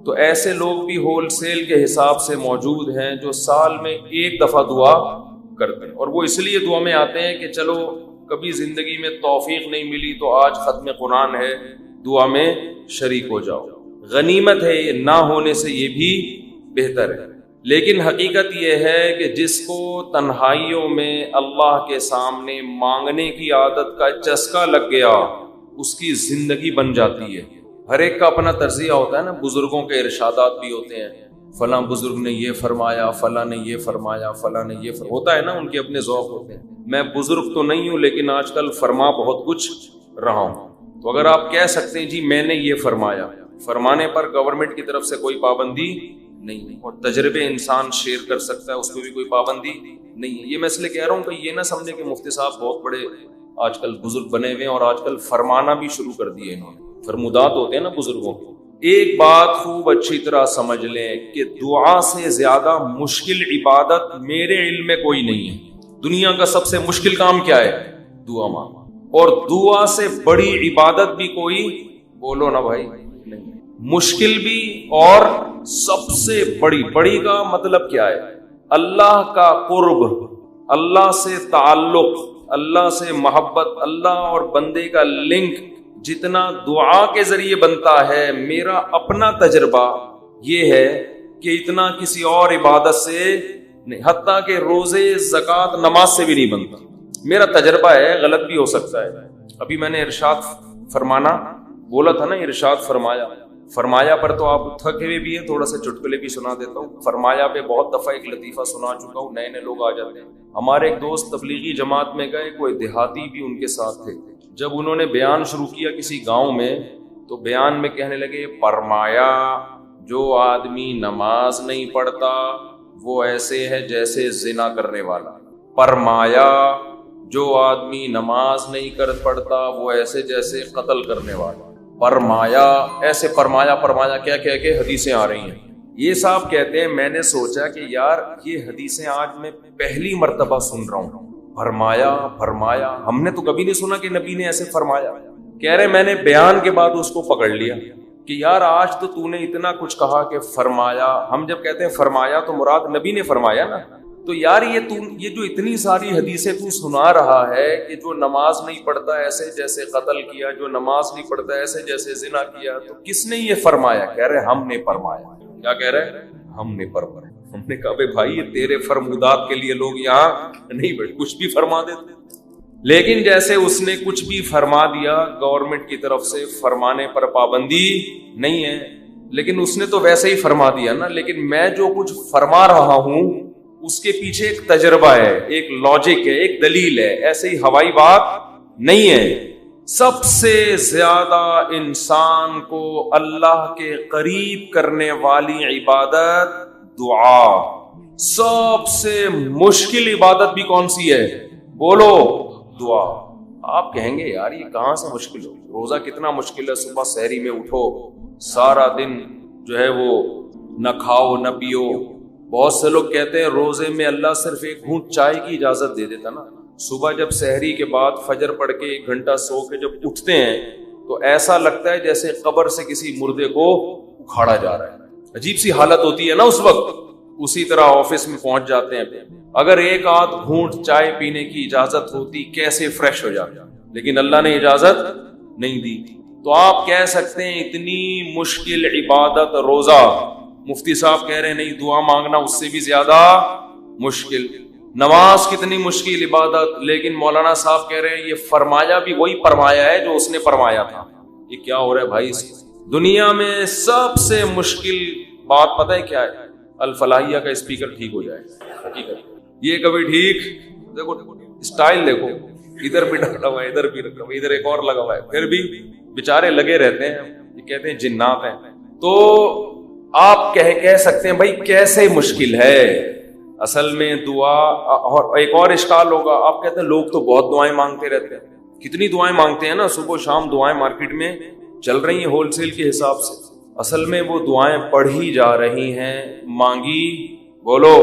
تو ایسے لوگ بھی ہول سیل کے حساب سے موجود ہیں جو سال میں ایک دفعہ دعا کرتے ہیں، اور وہ اس لیے دعا میں آتے ہیں کہ چلو کبھی زندگی میں توفیق نہیں ملی تو آج ختم قرآن ہے، دعا میں شریک ہو جاؤ۔ غنیمت ہے، یہ نہ ہونے سے یہ بھی بہتر ہے۔ لیکن حقیقت یہ ہے کہ جس کو تنہائیوں میں اللہ کے سامنے مانگنے کی عادت کا چسکا لگ گیا، اس کی زندگی بن جاتی ہے۔ ہر ایک کا اپنا تجزیہ ہوتا ہے نا، بزرگوں کے ارشادات بھی ہوتے ہیں، فلاں بزرگ نے یہ فرمایا، فلاں نے یہ فرمایا، فلاں نے یہ ہوتا ہے نا، ان کے اپنے ذوق ہوتے ہیں۔ میں بزرگ تو نہیں ہوں لیکن آج کل فرما بہت کچھ رہا ہوں، تو اگر آپ کہہ سکتے ہیں جی میں نے یہ فرمایا، فرمانے پر گورنمنٹ کی طرف سے کوئی پابندی نہیں ہے، اور تجربے انسان شیئر کر سکتا ہے، اس پہ بھی کوئی پابندی نہیں ہے۔ یہ میں اس لیے کہہ رہا ہوں کہ یہ نہ سمجھے کہ مفتی صاحب بہت بڑے آج کل بزرگ بنے ہوئے ہیں اور آج کل فرمانا بھی شروع کر دیے انہوں نے، فرمودات ہوتے ہیں نا بزرگوں کے۔ ایک بات خوب اچھی طرح سمجھ لیں کہ دعا سے زیادہ مشکل عبادت میرے علم میں کوئی نہیں ہے۔ دنیا کا سب سے مشکل کام کیا ہے؟ دعا مانگنا، اور دعا سے بڑی عبادت بھی کوئی، بولو نا بھائی، نہیں، مشکل بھی اور سب سے بڑی کا مطلب کیا ہے؟ اللہ کا قرب، اللہ سے تعلق، اللہ سے محبت، اللہ اور بندے کا لنک جتنا دعا کے ذریعے بنتا ہے، میرا اپنا تجربہ یہ ہے کہ اتنا کسی اور عبادت سے نہیں، حتیٰ کہ روزے، زکوٰۃ، نماز سے بھی نہیں بنتا۔ میرا تجربہ ہے، غلط بھی ہو سکتا ہے۔ ابھی میں نے ارشاد فرمانا بولا تھا نا، ارشاد فرمایا پر تو آپ تھکے ہوئے بھی ہیں، تھوڑا سا چٹکلے بھی سنا دیتا ہوں۔ فرمایا پہ بہت دفعہ ایک لطیفہ سنا چکا ہوں، نئے لوگ آ جاتے ہیں۔ ہمارے ایک دوست تبلیغی جماعت میں گئے، کوئی دیہاتی بھی ان کے ساتھ تھے۔ جب انہوں نے بیان شروع کیا کسی گاؤں میں، تو بیان میں کہنے لگے، فرمایا جو آدمی نماز نہیں پڑھتا وہ ایسے ہے جیسے زنا کرنے والا، فرمایا جو آدمی نماز نہیں پڑھتا وہ ایسے جیسے قتل کرنے والا، فرمایا ایسے فرمایا کیا کہہ کے حدیثیں آ رہی ہیں۔ یہ صاحب کہتے ہیں میں نے سوچا کہ یار یہ حدیثیں آج میں پہلی مرتبہ سن رہا ہوں، فرمایا ہم نے تو کبھی نہیں سنا کہ نبی نے ایسے فرمایا۔ کہہ رہے میں نے بیان کے بعد اس کو پکڑ لیا کہ یار آج تو نے اتنا کچھ کہا کہ فرمایا، ہم جب کہتے ہیں فرمایا تو مراد نبی نے فرمایا نا، تو یار یہ جو اتنی ساری حدیثیں تو سنا رہا ہے کہ جو نماز نہیں پڑھتا ایسے جیسے قتل کیا، جو نماز نہیں پڑھتا ایسے جیسے زنا کیا، تو کس نے یہ فرمایا؟ کہہ رہے ہم نے فرمایا۔ کیا کہہ رہے؟ ہم نے فرمایا۔ ہم نے کہا بھائی یہ تیرے فرمودات کے لیے لوگ یہاں نہیں بیٹھے، کچھ بھی فرما دیتے۔ لیکن جیسے اس نے کچھ بھی فرما دیا، گورنمنٹ کی طرف سے فرمانے پر پابندی نہیں ہے، لیکن اس نے تو ویسے ہی فرما دیا نا۔ لیکن میں جو کچھ فرما رہا ہوں اس کے پیچھے ایک تجربہ ہے، ایک لاجک ہے، ایک دلیل ہے، ایسے ہی ہوائی بات نہیں ہے۔ سب سے زیادہ انسان کو اللہ کے قریب کرنے والی عبادت دعا۔ سب سے مشکل عبادت بھی کون سی ہے؟ بولو، دعا۔ آپ کہیں گے یار یہ کہاں سے مشکل ہو؟ روزہ کتنا مشکل ہے، صبح سحری میں اٹھو، سارا دن جو ہے وہ نہ کھاؤ نہ پیو۔ بہت سے لوگ کہتے ہیں روزے میں اللہ صرف ایک گھونٹ چائے کی اجازت دے دیتا نا۔ صبح جب سحری کے بعد فجر پڑھ کے 1 گھنٹہ سو کے جب اٹھتے ہیں تو ایسا لگتا ہے جیسے قبر سے کسی مردے کو اکھاڑا جا رہا ہے، عجیب سی حالت ہوتی ہے نا اس وقت۔ اسی طرح آفس میں پہنچ جاتے ہیں، اگر ایک آدھ گھونٹ چائے پینے کی اجازت ہوتی کیسے فریش ہو جاتا، لیکن اللہ نے اجازت نہیں دی۔ تو آپ کہہ سکتے ہیں اتنی مشکل عبادت روزہ، مفتی صاحب کہہ رہے ہیں نہیں دعا مانگنا اس سے بھی زیادہ مشکل۔ نماز کتنی مشکل عبادت، لیکن مولانا صاحب کہہ رہے ہیں یہ فرمایا بھی وہی فرمایا ہے جو اس نے فرمایا تھا۔ یہ کیا ہو رہا ہے بھائی؟ دنیا میں سب سے مشکل بات پتہ ہے کیا ہے؟ الفلاحیہ کا اسپیکر ٹھیک ہو جائے، حقیقت یہ کبھی ٹھیک، دیکھو اسٹائل دیکھو، ادھر بھی ڈالا ہوا ہے، ادھر بھی رکھا ہوا ہے، ادھر ایک اور لگا ہوا ہے، پھر بھی بےچارے لگے رہتے ہیں، یہ کہتے ہیں جنات ہیں۔ تو آپ کہہ سکتے ہیں بھائی کیسے مشکل ہے؟ اصل میں دعا، اور ایک اور اشکال ہوگا، آپ کہتے ہیں لوگ تو بہت دعائیں مانگتے رہتے ہیں، کتنی دعائیں مانگتے ہیں نا، صبح و شام دعائیں مارکیٹ میں چل رہی ہیں ہول سیل کے حساب سے۔ اصل میں وہ دعائیں پڑھی جا رہی ہیں، مانگی، بولو،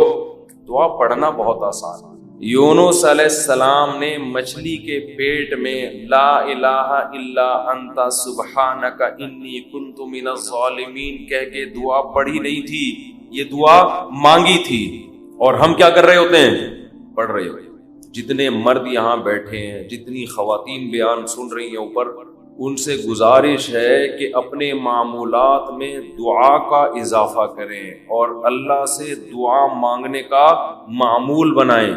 دعا پڑھنا بہت آسان ہے۔ یونس علیہ السلام نے مچھلی کے پیٹ میں لا الہ الا انت سبحانک انی کنت من الظالمین کہہ کے دعا پڑھی نہیں تھی، یہ دعا مانگی تھی. اور ہم کیا کر رہے ہوتے ہیں؟ پڑھ رہے ہوتے ہیں. جتنے مرد یہاں بیٹھے ہیں، جتنی خواتین بیان سن رہی ہیں اوپر، ان سے گزارش ہے کہ اپنے معمولات میں دعا کا اضافہ کریں اور اللہ سے دعا مانگنے کا معمول بنائیں.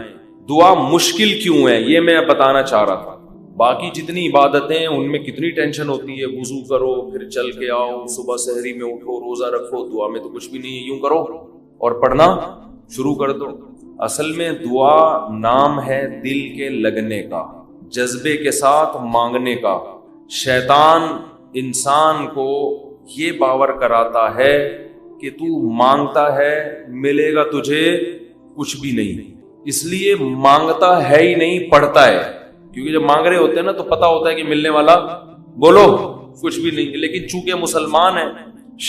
دعا مشکل کیوں ہے یہ میں بتانا چاہ رہا تھا. باقی جتنی عبادتیں ہیں ان میں کتنی ٹینشن ہوتی ہے، وضو کرو پھر چل کے آؤ، صبح سحری میں اٹھو، روزہ رکھو. دعا میں تو کچھ بھی نہیں ہے، یوں کرو اور پڑھنا شروع کر دو. اصل میں دعا نام ہے دل کے لگنے کا، جذبے کے ساتھ مانگنے کا. شیطان انسان کو یہ باور کراتا ہے کہ تو مانگتا ہے ملے گا تجھے کچھ بھی نہیں، اس لیے مانگتا ہے ہی نہیں، پڑھتا ہے. کیونکہ جب مانگ رہے ہوتے ہیں نا تو پتا ہوتا ہے کہ ملنے والا بولو کچھ بھی نہیں. لیکن چونکہ مسلمان ہیں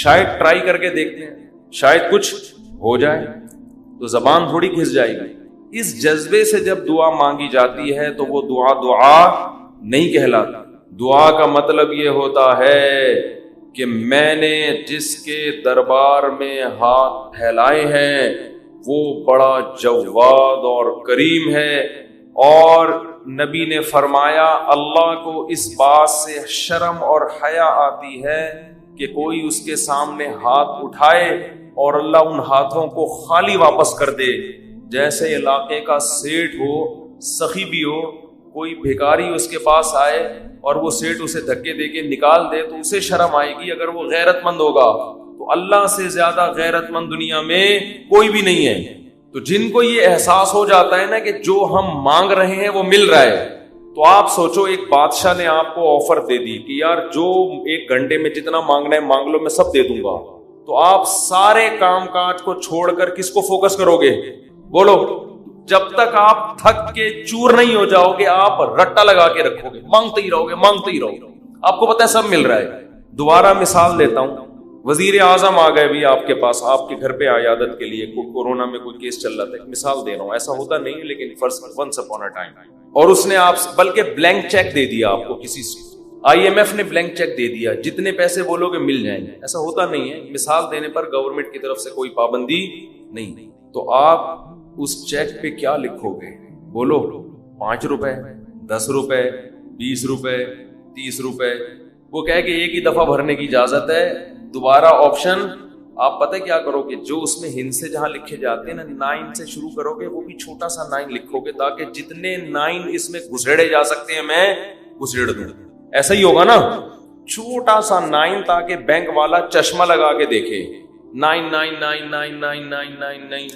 شاید ٹرائی کر کے دیکھتے ہیں، شاید کچھ ہو جائے، تو زبان تھوڑی گھس جائے گی. اس جذبے سے جب دعا مانگی جاتی ہے تو وہ دعا نہیں کہلاتی. دعا کا مطلب یہ ہوتا ہے کہ میں نے جس کے دربار میں ہاتھ پھیلائے ہیں وہ بڑا جواد اور کریم ہے. اور نبی نے فرمایا اللہ کو اس بات سے شرم اور حیا آتی ہے کہ کوئی اس کے سامنے ہاتھ اٹھائے اور اللہ ان ہاتھوں کو خالی واپس کر دے. جیسے علاقے کا سیٹھ ہو، سخی بھی ہو، کوئی بھیکاری اس کے پاس آئے اور وہ سیٹھ اسے دھکے دے کے نکال دے تو اسے شرم آئے گی اگر وہ غیرت مند ہوگا. تو اللہ سے زیادہ غیرت مند دنیا میں کوئی بھی نہیں ہے. تو جن کو یہ احساس ہو جاتا ہے نا کہ جو ہم مانگ رہے ہیں وہ مل رہا ہے، تو آپ سوچو ایک بادشاہ نے آپ کو آفر دے دی کہ یار جو 1 گھنٹے میں جتنا مانگنا ہے مانگ لو، میں سب دے دوں گا. تو آپ سارے کام کاج کو چھوڑ کر کس کو فوکس کرو گے؟ بولو. جب تک آپ تھک کے چور نہیں ہو جاؤ گے آپ رٹا لگا کے رکھو گے، مانگتے ہی رہو گے، مانگتے ہی رہو گے. آپ کو پتہ ہے سب مل رہا ہے. دوبارہ مثال دیتا ہوں. وزیر اعظم آ گئے بھی آپ کے پاس، آپ کے گھر پہ عیادت کے لیے، کورونا میں کوئی کیس چل رہا تھا، ایک مثال دے رہا ہوں، ایسا ہوتا نہیں لیکن ونس اپون اے ٹائم. اور اس نے آپ بلکہ بلینک چیک دے دیا آپ کو، کسی سے IMF نے بلینک چیک دے دیا، جتنے پیسے بولو گے مل جائیں گے. ایسا ہوتا نہیں ہے. مثال دینے پر گورنمنٹ کی طرف سے کوئی پابندی نہیں. تو آپ اس چیک پہ کیا لکھو گے؟ بولو. 5 روپے، 10 روپے، 20 روپے، 30 روپے. وہ کہے کہ ایک ہی دفعہ بھرنے کی اجازت ہے. دوبارہ آپشن آپ پتہ کیا کرو گے؟ جو اس میں ہند سے جہاں لکھے جاتے ہیں نا 9 سے شروع کرو گے، وہ بھی چھوٹا سا 9 لکھو گے تاکہ جتنے 9 اس میں گھسیڑے جا سکتے ہیں میں گھسیڑ دوں. ایسا ہی ہوگا نا، چھوٹا سا 9 تاکہ بینک والا چشمہ لگا کے دیکھے. 9 9 9 9 9 9 9 9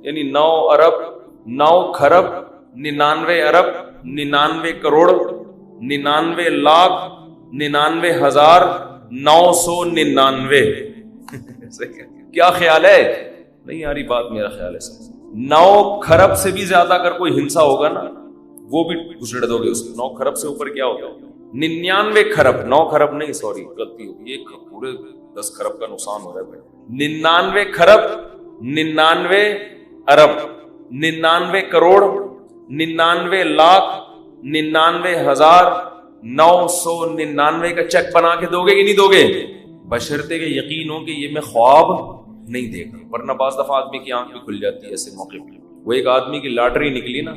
یعنی 9 ارب 9 کھرب 99 ارب 99 کروڑ 99 لاکھ 99,999. کیا خیال ہے؟ نہیں آ رہی بات؟ میرا خیال ہے 9 کھرب سے بھی زیادہ اگر کوئی ہنسا ہوگا نا وہ بھی گھسڑ دو گے اس کو. 9 کھرب سے اوپر کیا ہوگا؟ 99 کھرب. 9 کھرب نہیں، سوری غلطی ہوگی، یہ پورے 10 کھرب کا نقصان ہو رہا ہے بھائی. 99 کھرب 99 ارب 99 کروڑ 99 لاکھ 99,999 کا چیک بنا کے دو گے کہ نہیں دو گے؟ بشرطے کہ یقین ہو کہ یہ میں خواب نہیں دیکھا. ورنہ بعض دفعہ آدمی کی آنکھ بھی کھل جاتی ہے ایسے موقع پہ. وہ ایک آدمی کی لاٹری نکلی نا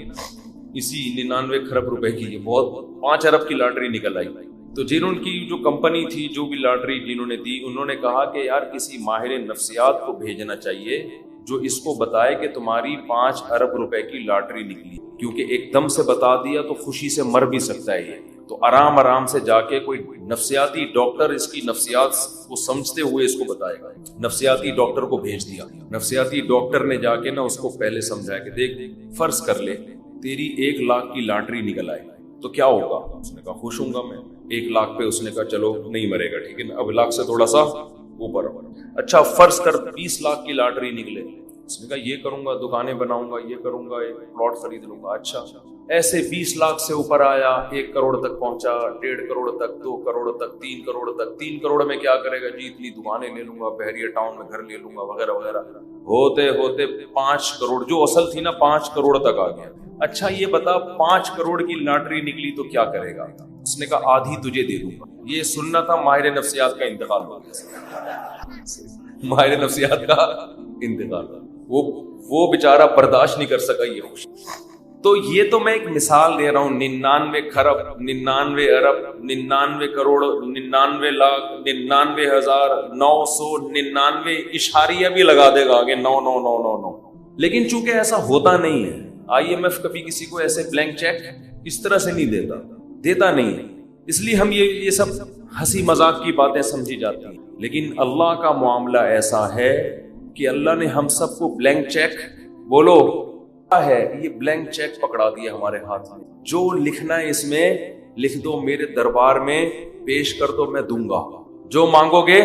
اسی 99 کھرب روپے کی، یہ بہت 5 ارب کی لاٹری نکل آئی. تو جنہوں کی جو کمپنی تھی، جو بھی لاٹری جنہوں نے دی، انہوں نے کہا کہ یار کسی ماہر نفسیات کو بھیجنا چاہیے جو اس کو بتائے کہ تمہاری 5 ارب روپے کی لاٹری نکلی. کیونکہ ایک دم سے بتا دیا تو خوشی سے مر بھی سکتا ہے یہ. تو آرام آرام سے جا کے کوئی نفسیاتی ڈاکٹر اس کی نفسیات کو سمجھتے ہوئے اس کو بتائے گا. نفسیاتی ڈاکٹر کو بھیج دیا. نفسیاتی ڈاکٹر نے جا کے نا اس کو پہلے سمجھایا کہ دیکھ فرض کر لے تیری 1 لاکھ کی لاٹری نکل آئے تو کیا ہوگا؟ اس نے کہا خوش ہوں گا میں. 1 لاکھ پہ اس نے کہا چلو نہیں مرے گا، ٹھیک ہے نا، اب لاکھ سے تھوڑا سا اوپر. اچھا فرض کر 20 لاکھ کی لاٹری نکلے. اس نے کہا یہ کروں گا، دکانیں بناؤں گا، یہ کروں گا، ایک پلاٹ خرید لوں گا. اچھا ایسے 20 لاکھ سے اوپر آیا، 1 کروڑ تک پہنچا، 1.5 کروڑ تک، 2 کروڑ تک، 3 کروڑ تک. 3 کروڑ میں کیا کرے گا؟ جی اتنی دکانیں لے لوں گا، بحریہ ٹاؤن میں گھر لے لوں گا، وغیرہ وغیرہ. ہوتے ہوتے 5 کروڑ جو اصل تھی نا 5 کروڑ تک آ گیا. اچھا یہ بتا 5 کروڑ کی لاٹری نکلی تو کیا کرے گا؟ اس نے کہا آدھی تجھے دے دوں گا۔ یہ سننا تھا ماہر نفسیات کا انتقال ہو گیا، ماہر نفسیات کا انتقال، وہ بیچارہ برداشت نہیں کر سکا یہ خوشی۔ تو یہ تو میں ایک مثال دے رہا ہوں، 99 کھرب 99 ارب 99 کروڑ 99 لاکھ 99,999 اشاریہ بھی لگا دے گا آگے 9999، لیکن چونکہ ایسا ہوتا نہیں ہے، IMF کبھی کسی کو ایسے بلینک چیک اس طرح سے نہیں دیتا نہیں ہے، اس لیے ہم یہ سب ہنسی مذاق کی باتیں سمجھی جاتی ہیں، لیکن اللہ کا معاملہ ایسا ہے کہ اللہ نے ہم سب کو بلینک چیک بولو ہے، یہ بلینک چیک پکڑا دیا ہمارے ہاتھ میں، جو لکھنا ہے اس میں لکھ دو، میرے دربار میں پیش کر دو، میں دوں گا جو مانگو گے۔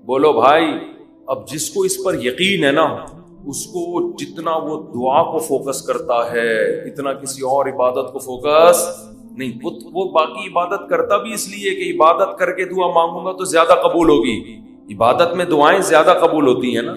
بولو بھائی، اب جس کو اس پر یقین ہے نا، اس کو جتنا وہ دعا کو فوکس کرتا ہے اتنا کسی اور عبادت کو فوکس نہیں، وہ باقی عبادت کرتا بھی اس لیے کہ عبادت کر کے دعا مانگوں گا تو زیادہ قبول ہوگی، عبادت میں دعائیں زیادہ قبول ہوتی ہیں نا۔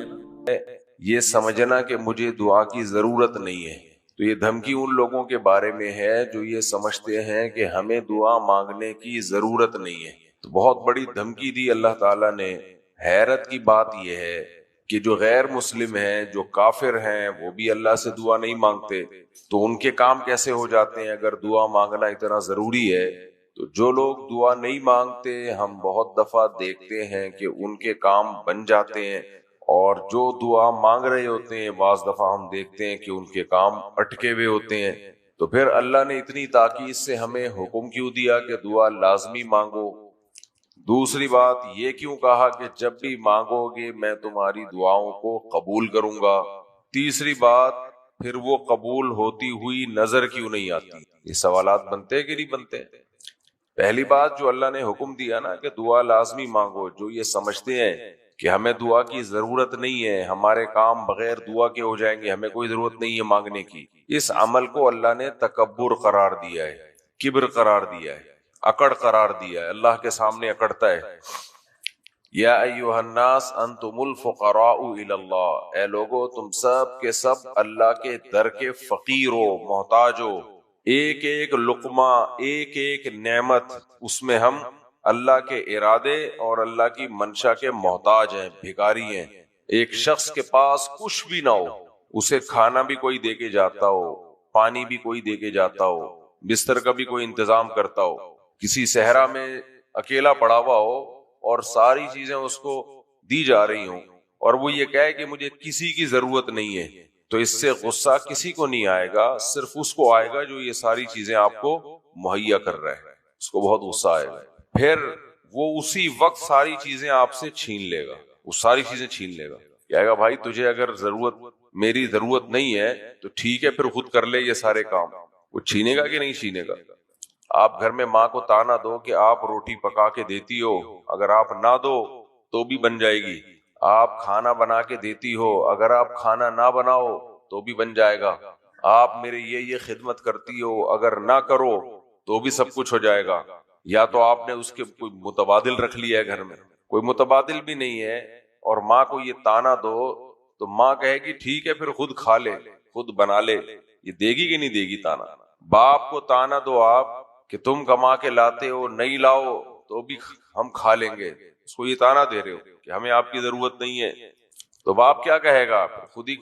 یہ سمجھنا کہ مجھے دعا کی ضرورت نہیں ہے، تو یہ دھمکی ان لوگوں کے بارے میں ہے جو یہ سمجھتے ہیں کہ ہمیں دعا مانگنے کی ضرورت نہیں ہے، تو بہت بڑی دھمکی دی اللہ تعالیٰ نے۔ حیرت کی بات یہ ہے کہ جو غیر مسلم ہیں، جو کافر ہیں، وہ بھی اللہ سے دعا نہیں مانگتے، تو ان کے کام کیسے ہو جاتے ہیں اگر دعا مانگنا اتنا ضروری ہے؟ تو جو لوگ دعا نہیں مانگتے، ہم بہت دفعہ دیکھتے ہیں کہ ان کے کام بن جاتے ہیں، اور جو دعا مانگ رہے ہوتے ہیں بعض دفعہ ہم دیکھتے ہیں کہ ان کے کام اٹکے ہوئے ہوتے ہیں۔ تو پھر اللہ نے اتنی تاکید سے ہمیں حکم کیوں دیا کہ دعا لازمی مانگو؟ دوسری بات یہ کیوں کہا کہ جب بھی مانگو گے میں تمہاری دعاؤں کو قبول کروں گا؟ تیسری بات پھر وہ قبول ہوتی ہوئی نظر کیوں نہیں آتی؟ یہ سوالات بنتے کہ نہیں بنتے؟ پہلی بات جو اللہ نے حکم دیا نا کہ دعا لازمی مانگو، جو یہ سمجھتے ہیں کہ ہمیں دعا کی ضرورت نہیں ہے، ہمارے کام بغیر دعا کے ہو جائیں گے، ہمیں کوئی ضرورت نہیں ہے مانگنے کی، اس عمل کو اللہ نے تکبر قرار دیا ہے، کبر قرار دیا ہے، اکڑ قرار دیا ہے، اللہ کے سامنے اکڑتا ہے۔ یا ایھا الناس انتم الفقراء الی اللہ، اے لوگو تم سب کے سب اللہ کے در کے فقیر ہو، محتاج ہو، ایک ایک لقمہ، ایک ایک نعمت، اس میں ہم اللہ کے ارادے اور اللہ کی منشا کے محتاج ہیں، بھکاری ہیں۔ ایک شخص کے پاس کچھ بھی نہ ہو، اسے کھانا بھی کوئی دے کے جاتا ہو، پانی بھی کوئی دے کے جاتا ہو، بستر کا بھی کوئی انتظام کرتا ہو، کسی صحرا میں اکیلا پڑا ہوا ہو اور ساری چیزیں اس کو دی جا رہی ہوں، اور وہ یہ کہے کہ مجھے کسی کی ضرورت نہیں ہے، تو اس سے غصہ کسی کو نہیں آئے گا، صرف اس کو آئے گا جو یہ ساری چیزیں آپ کو مہیا کر رہا ہے، اس کو بہت غصہ آئے گا، پھر وہ اسی وقت ساری چیزیں آپ سے چھین لے گا، وہ ساری چیزیں چھین لے گا، کہے گا بھائی تجھے اگر میری ضرورت نہیں ہے تو ٹھیک ہے پھر خود کر لے یہ سارے کام۔ وہ چھینے گا کہ نہیں چھینے گا؟ آپ گھر میں ماں کو تانا دو کہ آپ روٹی پکا کے دیتی ہو، اگر آپ نہ دو تو بھی بن جائے گی، آپ کھانا بنا کے دیتی ہو، اگر آپ کھانا نہ بناؤ تو بھی بن جائے گا، آپ میرے یہ خدمت کرتی ہو، اگر نہ کرو تو بھی سب کچھ ہو جائے گا۔ یا تو آپ نے اس کے کوئی متبادل رکھ لیا ہے، گھر میں کوئی متبادل بھی نہیں ہے، اور ماں کو یہ تانا دو تو ماں کہے گی ٹھیک ہے پھر خود کھا لے، خود بنا لے، یہ دے گی کہ نہیں دے گی تانا؟ باپ کو تانا دو آپ کہ تم کما کے لاتے ہو، نہیں لاؤ تو بھی ہم کھا لیں گے، اس کو یہ تانا دے رہے ہو کہ ہمیں آپ کی ضرورت نہیں ہے، تو باپ کیا کہے گا؟ خود ہی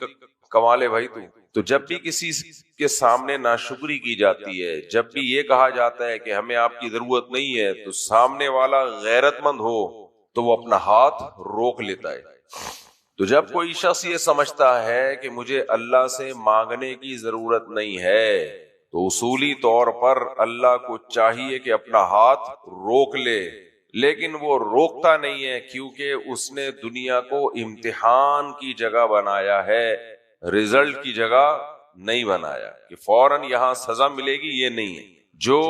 کما لے بھائی تو جب بھی کسی کے سامنے ناشکری کی جاتی ہے، جب بھی یہ کہا جاتا ہے کہ ہمیں آپ کی ضرورت نہیں ہے، تو سامنے والا غیرت مند ہو تو وہ اپنا ہاتھ روک لیتا ہے۔ تو جب کوئی شخص یہ سمجھتا ہے کہ مجھے اللہ سے مانگنے کی ضرورت نہیں ہے، تو اصولی طور پر اللہ کو چاہیے کہ اپنا ہاتھ روک لے، لیکن وہ روکتا نہیں ہے کیونکہ اس نے دنیا کو امتحان کی جگہ بنایا ہے، رزلٹ کی جگہ نہیں بنایا کہ فوراً یہاں سزا ملے گی، یہ نہیں ہے۔ جو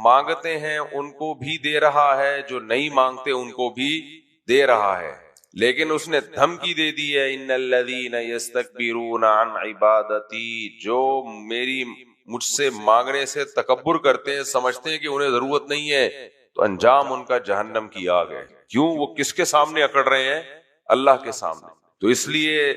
مانگتے ہیں ان کو بھی دے رہا ہے، جو نہیں مانگتے ان کو بھی دے رہا ہے، لیکن اس نے دھمکی دے دی ہے، ان الذین یستکبرون عن عبادتی، جو مجھ سے مانگنے سے تکبر کرتے ہیں، سمجھتے ہیں کہ انہیں ضرورت نہیں ہے، تو انجام ان کا جہنم کی آگ ہے۔ کیوں؟ وہ کس کے سامنے اکڑ رہے ہیں؟ اللہ کے سامنے۔ تو اس لیے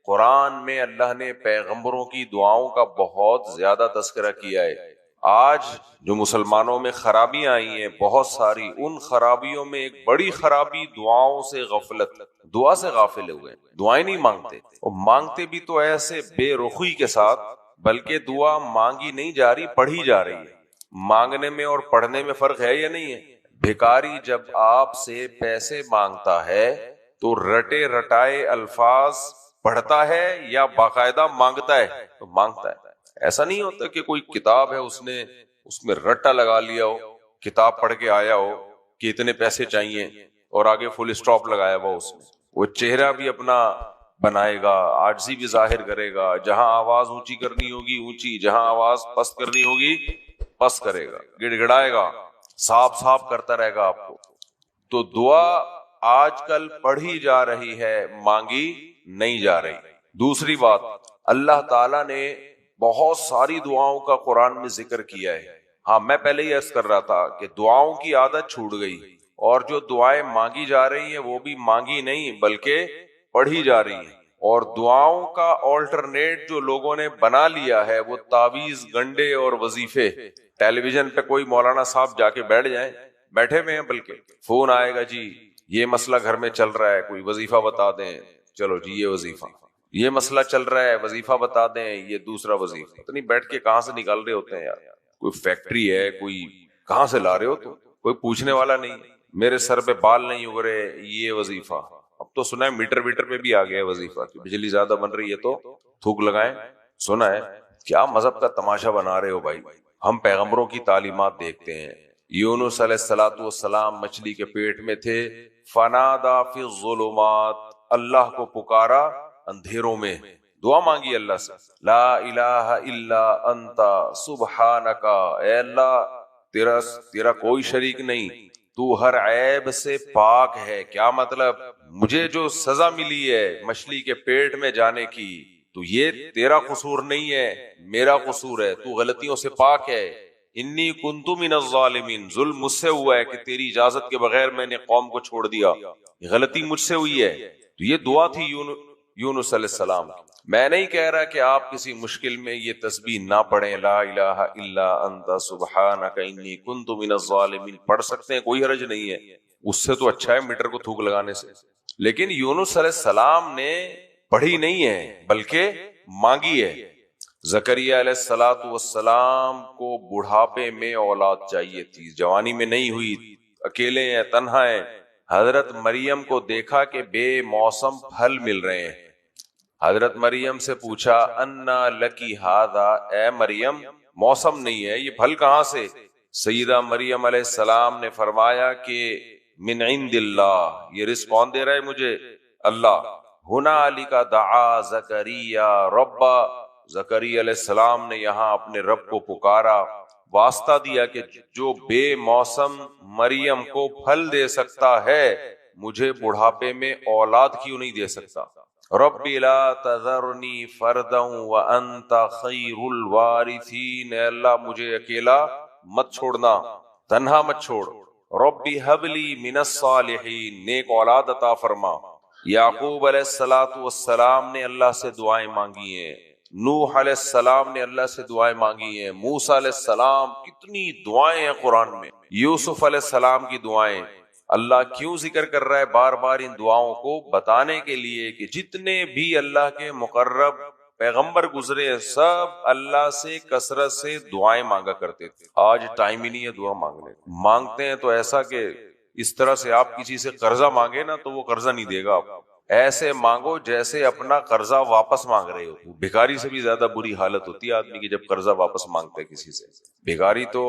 قرآن میں اللہ نے پیغمبروں کی دعاؤں کا بہت زیادہ تذکرہ کیا ہے۔ آج جو مسلمانوں میں خرابیاں آئی ہیں بہت ساری، ان خرابیوں میں ایک بڑی خرابی دعاؤں سے غفلت، دعا سے غافل ہوئے، دعائیں نہیں مانگتے، اور مانگتے بھی تو ایسے بے رخی کے ساتھ، بلکہ دعا مانگی نہیں جا رہی، پڑھی جا رہی ہے۔ مانگنے میں اور پڑھنے میں فرق ہے یا نہیں ہے؟ بھیکاری جب آپ سے پیسے مانگتا ہے تو رٹے رٹائے الفاظ پڑھتا ہے یا باقاعدہ مانگتا ہے؟ تو مانگتا ہے۔ ایسا نہیں ہوتا کہ کوئی کتاب ہے اس میں رٹا لگا لیا ہو، کتاب پڑھ کے آیا ہو کہ اتنے پیسے چاہیے اور آگے فل اسٹاپ لگایا ہوا اس میں۔ وہ چہرہ بھی اپنا بنائے گا، عاجزی بھی ظاہر کرے گا، جہاں آواز اونچی کرنی ہوگی اونچی، جہاں آواز پست کرنی ہوگی پست کرے گا، گڑ گڑائے گا، صاف صاف کرتا رہے گا آپ کو۔ تو دعا آج کل پڑھی جا رہی ہے، مانگی نہیں جا رہی۔ دوسری بات، اللہ تعالیٰ نے بہت ساری دعاؤں کا قرآن میں ذکر کیا ہے۔ ہاں، میں پہلے ہی عرض کر رہا تھا کہ دعاؤں کی عادت چھوٹ گئی، اور جو دعائیں مانگی جا رہی ہیں وہ بھی مانگی نہیں بلکہ پڑھی جا رہی ہیں۔ اور دعاؤں کا آلٹرنیٹ جو لوگوں نے بنا لیا ہے وہ تعویذ، گنڈے اور وظیفے۔ ٹیلی ویژن پہ کوئی مولانا صاحب جا کے بیٹھ جائیں، بیٹھے ہوئے ہیں، بلکہ فون آئے گا، جی یہ مسئلہ گھر میں چل رہا ہے، کوئی وظیفہ بتا دیں، چلو جی یہ وظیفہ، یہ مسئلہ چل رہا ہے، وظیفہ بتا دیں، یہ دوسرا وظیفہ۔ پتہ نہیں بیٹھ کے کہاں سے نکال رہے ہوتے ہیں یار، کوئی فیکٹری ہے، کوئی کہاں سے لا رہے ہو، تو کوئی پوچھنے والا نہیں۔ میرے سر پہ بال نہیں اگ رہے، یہ وظیفہ۔ اب تو سنا ہے میٹر پہ بھی آ گیا ہے وظیفہ، کہ بجلی زیادہ بن رہی ہے تو تھوک لگائیں۔ سنا ہے؟ کیا مذہب کا تماشا بنا رہے ہو بھائی؟ ہم پیغمبروں کی تعلیمات دیکھتے ہیں۔ یونس علیہ السلام مچھلی کے پیٹ میں تھے، فنادا فی الظلمات، اللہ کو پکارا اندھیروں میں، دعا مانگی اللہ سے، لا الہ الا انت سبحانک، اے اللہ تیرا کوئی شریک نہیں، تو ہر عیب سے پاک ہے۔ کیا مطلب؟ مجھے جو سزا ملی ہے مچھلی کے پیٹ میں جانے کی، تو یہ تیرا قصور نہیں ہے، میرا قصور ہے، تو غلطیوں سے پاک ہے۔ انی کنت من الظالمین، ظلم مجھ سے ہوا ہے کہ تیری اجازت کے بغیر میں نے قوم کو چھوڑ دیا، غلطی مجھ سے ہوئی ہے۔ تو یہ دعا تھی یونس علیہ السلام۔ میں نہیں کہہ رہا کہ آپ کسی مشکل میں یہ تسبیح نہ پڑھیں، لا الہ الا انت سبحانک انی کنت من الظالمین، پڑھ سکتے ہیں، کوئی حرج نہیں ہے، اس سے تو اچھا ہے میٹر کو تھوک لگانے سے۔ لیکن یونس علیہ السلام نے پڑھی نہیں ہے بلکہ مانگی ہے۔ زکریا علیہ السلام کو بڑھاپے میں اولاد چاہیے تھی، جوانی میں نہیں ہوئی، اکیلے ہیں، تنہا ہیں۔ حضرت مریم کو دیکھا کہ بے موسم پھل مل رہے ہیں، حضرت مریم سے پوچھا انا لکی ھذا، اے مریم موسم نہیں ہے، یہ پھل کہاں سے؟ سیدہ مریم علیہ السلام نے فرمایا کہ من عند اللہ، یہ رزق کون دے رہا ہے مجھے؟ اللہ۔ ہنالک دعا زکریا ربا، زکریا علیہ السلام نے یہاں اپنے رب کو پکارا، واسطہ دیا کہ جو بے موسم مریم کو پھل دے سکتا ہے مجھے بڑھاپے میں اولاد کیوں نہیں دے سکتا؟ رب لا تذرنی فردا وانت خیر الوارثین، اے اللہ مجھے اکیلا مت چھوڑنا، تنہا مت چھوڑ۔ رب هب لی من الصالحین، نیک اولاد عطا فرما۔ یعقوب علیہ السلام نے اللہ سے دعائیں مانگی ہیں، نوح علیہ السلام نے اللہ سے دعائیں مانگی ہیں، موسیٰ علیہ السلام، کتنی دعائیں ہیں قرآن میں، یوسف علیہ السلام کی دعائیں۔ اللہ کیوں ذکر کر رہا ہے بار بار ان دعاؤں کو؟ بتانے کے لیے کہ جتنے بھی اللہ کے مقرب پیغمبر گزرے سب اللہ سے کثرت سے دعائیں مانگا کرتے تھے۔ آج ٹائم ہی نہیں ہے دعا مانگنے، مانگتے ہیں تو ایسا کہ اس طرح سے آپ کسی سے قرضہ مانگے نا تو وہ قرضہ نہیں دے گا آپ کو، ایسے مانگو جیسے اپنا قرضہ واپس مانگ رہے ہو۔ بھیکاری سے بھی زیادہ بری حالت ہوتی ہے آدمی کی جب قرضہ واپس مانگتے ہے کسی سے۔ بھیکاری تو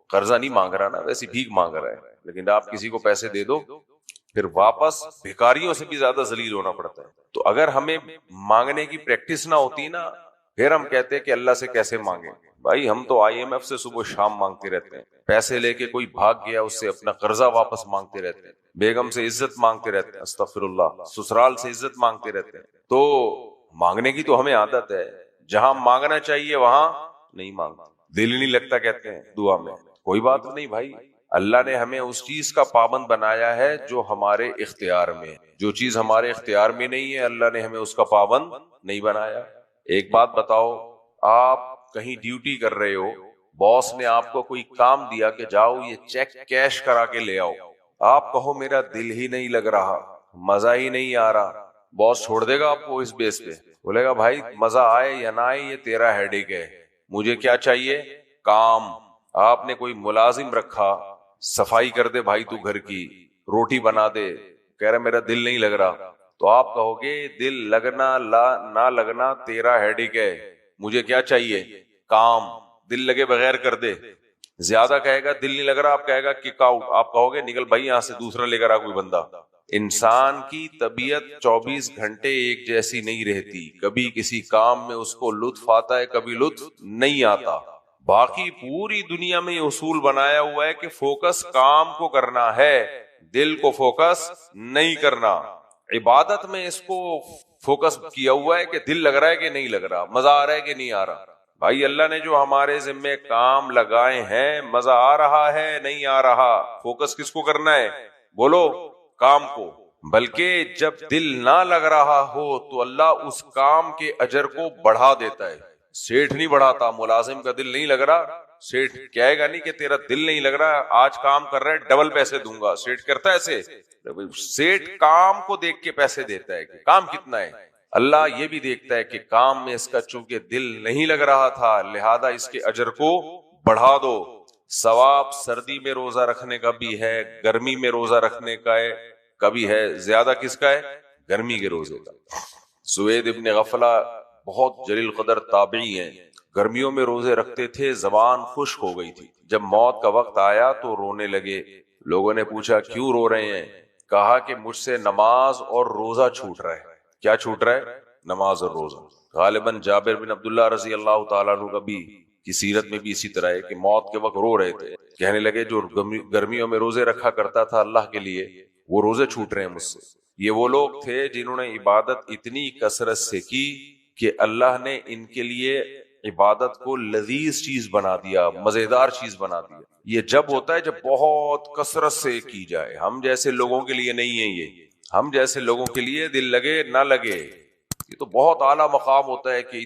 قرضہ نہیں مانگ رہا نا، ویسے بھیک مانگ رہا ہے، لیکن آپ کسی کو پیسے دے دو پھر واپس بھیکاریوں سے بھی زیادہ ذلیل ہونا پڑتا ہے۔ تو اگر ہمیں مانگنے کی پریکٹس نہ ہوتی نا، پھر ہم کہتے ہیں کہ اللہ سے کیسے مانگیں؟ بھائی ہم تو IMF سے صبح شام مانگتے رہتے ہیں، پیسے لے کے کوئی بھاگ گیا اس سے اپنا قرضہ واپس مانگتے رہتے ہیں، بیگم سے عزت مانگتے رہتے ہیں، استغفر اللہ، سسرال سے عزت مانگتے رہتے ہیں۔ تو مانگنے کی تو ہمیں عادت ہے، جہاں مانگنا چاہیے وہاں نہیں مانگتے، دل نہیں لگتا کہتے ہیں دعا میں۔ کوئی بات نہیں بھائی، اللہ نے ہمیں اس چیز کا پابند بنایا ہے جو ہمارے اختیار میں ہے. جو چیز ہمارے اختیار میں نہیں ہے اللہ نے ہمیں اس کا پابند نہیں بنایا. ایک بات بتاؤ، آپ کہیں ڈیوٹی کر رہے ہو، باس نے آپ کو کوئی کام دیا کہ جاؤ یہ چیک کیش کرا کے لے آؤ، آپ کہو میرا دل ہی نہیں لگ رہا، مزہ ہی نہیں آ رہا، باس چھوڑ دے گا آپ کو اس بیس پہ؟ بولے گا بھائی مزہ آئے یا نہ آئے یہ تیرا ہیڈیک ہے، مجھے کیا چاہیے؟ کام. آپ نے کوئی ملازم رکھا، صفائی کر دے بھائی تو گھر کی، روٹی بنا دے، کہہ رہا میرا دل نہیں لگ رہا، تو آپ کہو گے دل لگنا نہ لگنا تیرا ہیڈیک ہے، مجھے کیا چاہیے؟ کام. دل لگے بغیر کر دے. زیادہ کہے گا دل نہیں لگ رہا، آپ کہے گا کک آؤٹ، آپ کہو گے نکل بھائی یہاں سے، دوسرا لے کر آ کوئی بندہ. انسان کی طبیعت 24 گھنٹے ایک جیسی نہیں رہتی، کبھی کسی کام میں اس کو لطف آتا ہے، کبھی لطف نہیں آتا. باقی پوری دنیا میں یہ اصول بنایا ہوا ہے کہ فوکس کام کو کرنا ہے، دل کو فوکس نہیں کرنا. عبادت میں اس کو فوکس کیا ہوا ہے کہ دل لگ رہا ہے کہ نہیں لگ رہا، مزہ آ رہا ہے کہ نہیں آ رہا. بھائی اللہ نے جو ہمارے ذمے کام لگائے ہیں، مزہ آ رہا ہے نہیں آ رہا، فوکس کس کو کرنا ہے؟ بولو، کام کو. بلکہ جب دل نہ لگ رہا ہو تو اللہ اس کام کے اجر کو بڑھا دیتا ہے. سیٹھ نہیں بڑھاتا، ملازم کا دل نہیں لگ رہا، سیٹھ کہے گا نہیں کہ تیرا دل نہیں لگ رہا آج کام کر رہا ہے ڈبل پیسے دوں گا. سیٹھ کرتا ہے ایسے؟ سیٹھ کام کو دیکھ کے پیسے دیتا ہے کہ کام کتنا ہے. اللہ یہ بھی دیکھتا ہے کہ کام میں اس کا چونکہ دل نہیں لگ رہا تھا لہذا اس کے اجر کو بڑھا دو. ثواب سردی میں روزہ رکھنے کا بھی ہے، گرمی میں روزہ رکھنے کا ہے، کبھی ہے زیادہ کس کا ہے؟ گرمی کے روزے کا. سوید ابن غفلہ بہت جلیل قدر تابعی ہیں، گرمیوں میں روزے رکھتے تھے، زبان خشک ہو گئی تھی. جب موت کا وقت آیا تو رونے لگے. لوگوں نے پوچھا کیوں رو رہے ہیں؟ کہا کہ مجھ سے نماز اور روزہ چھوٹ رہا ہے. کیا چھوٹ رہا ہے؟ نماز اور روزہ. غالباً جابر بن عبداللہ رضی اللہ تعالیٰ عنہ کا بھی کی سیرت میں بھی اسی طرح ہے کہ موت کے وقت رو رہے تھے، کہنے لگے جو گرمیوں میں روزے رکھا کرتا تھا اللہ کے لیے وہ روزے چھوٹ رہے ہیں مجھ سے. یہ وہ لوگ تھے جنہوں نے عبادت اتنی کثرت سے کی کہ اللہ نے ان کے لیے عبادت کو لذیذ چیز بنا دیا، مزیدار چیز بنا دیا. یہ جب ہوتا ہے جب بہت کثرت سے کی جائے. ہم جیسے لوگوں کے لیے نہیں ہے یہ، ہم جیسے لوگوں کے لیے دل لگے نہ لگے یہ تو بہت اعلیٰ مقام ہوتا ہے کہ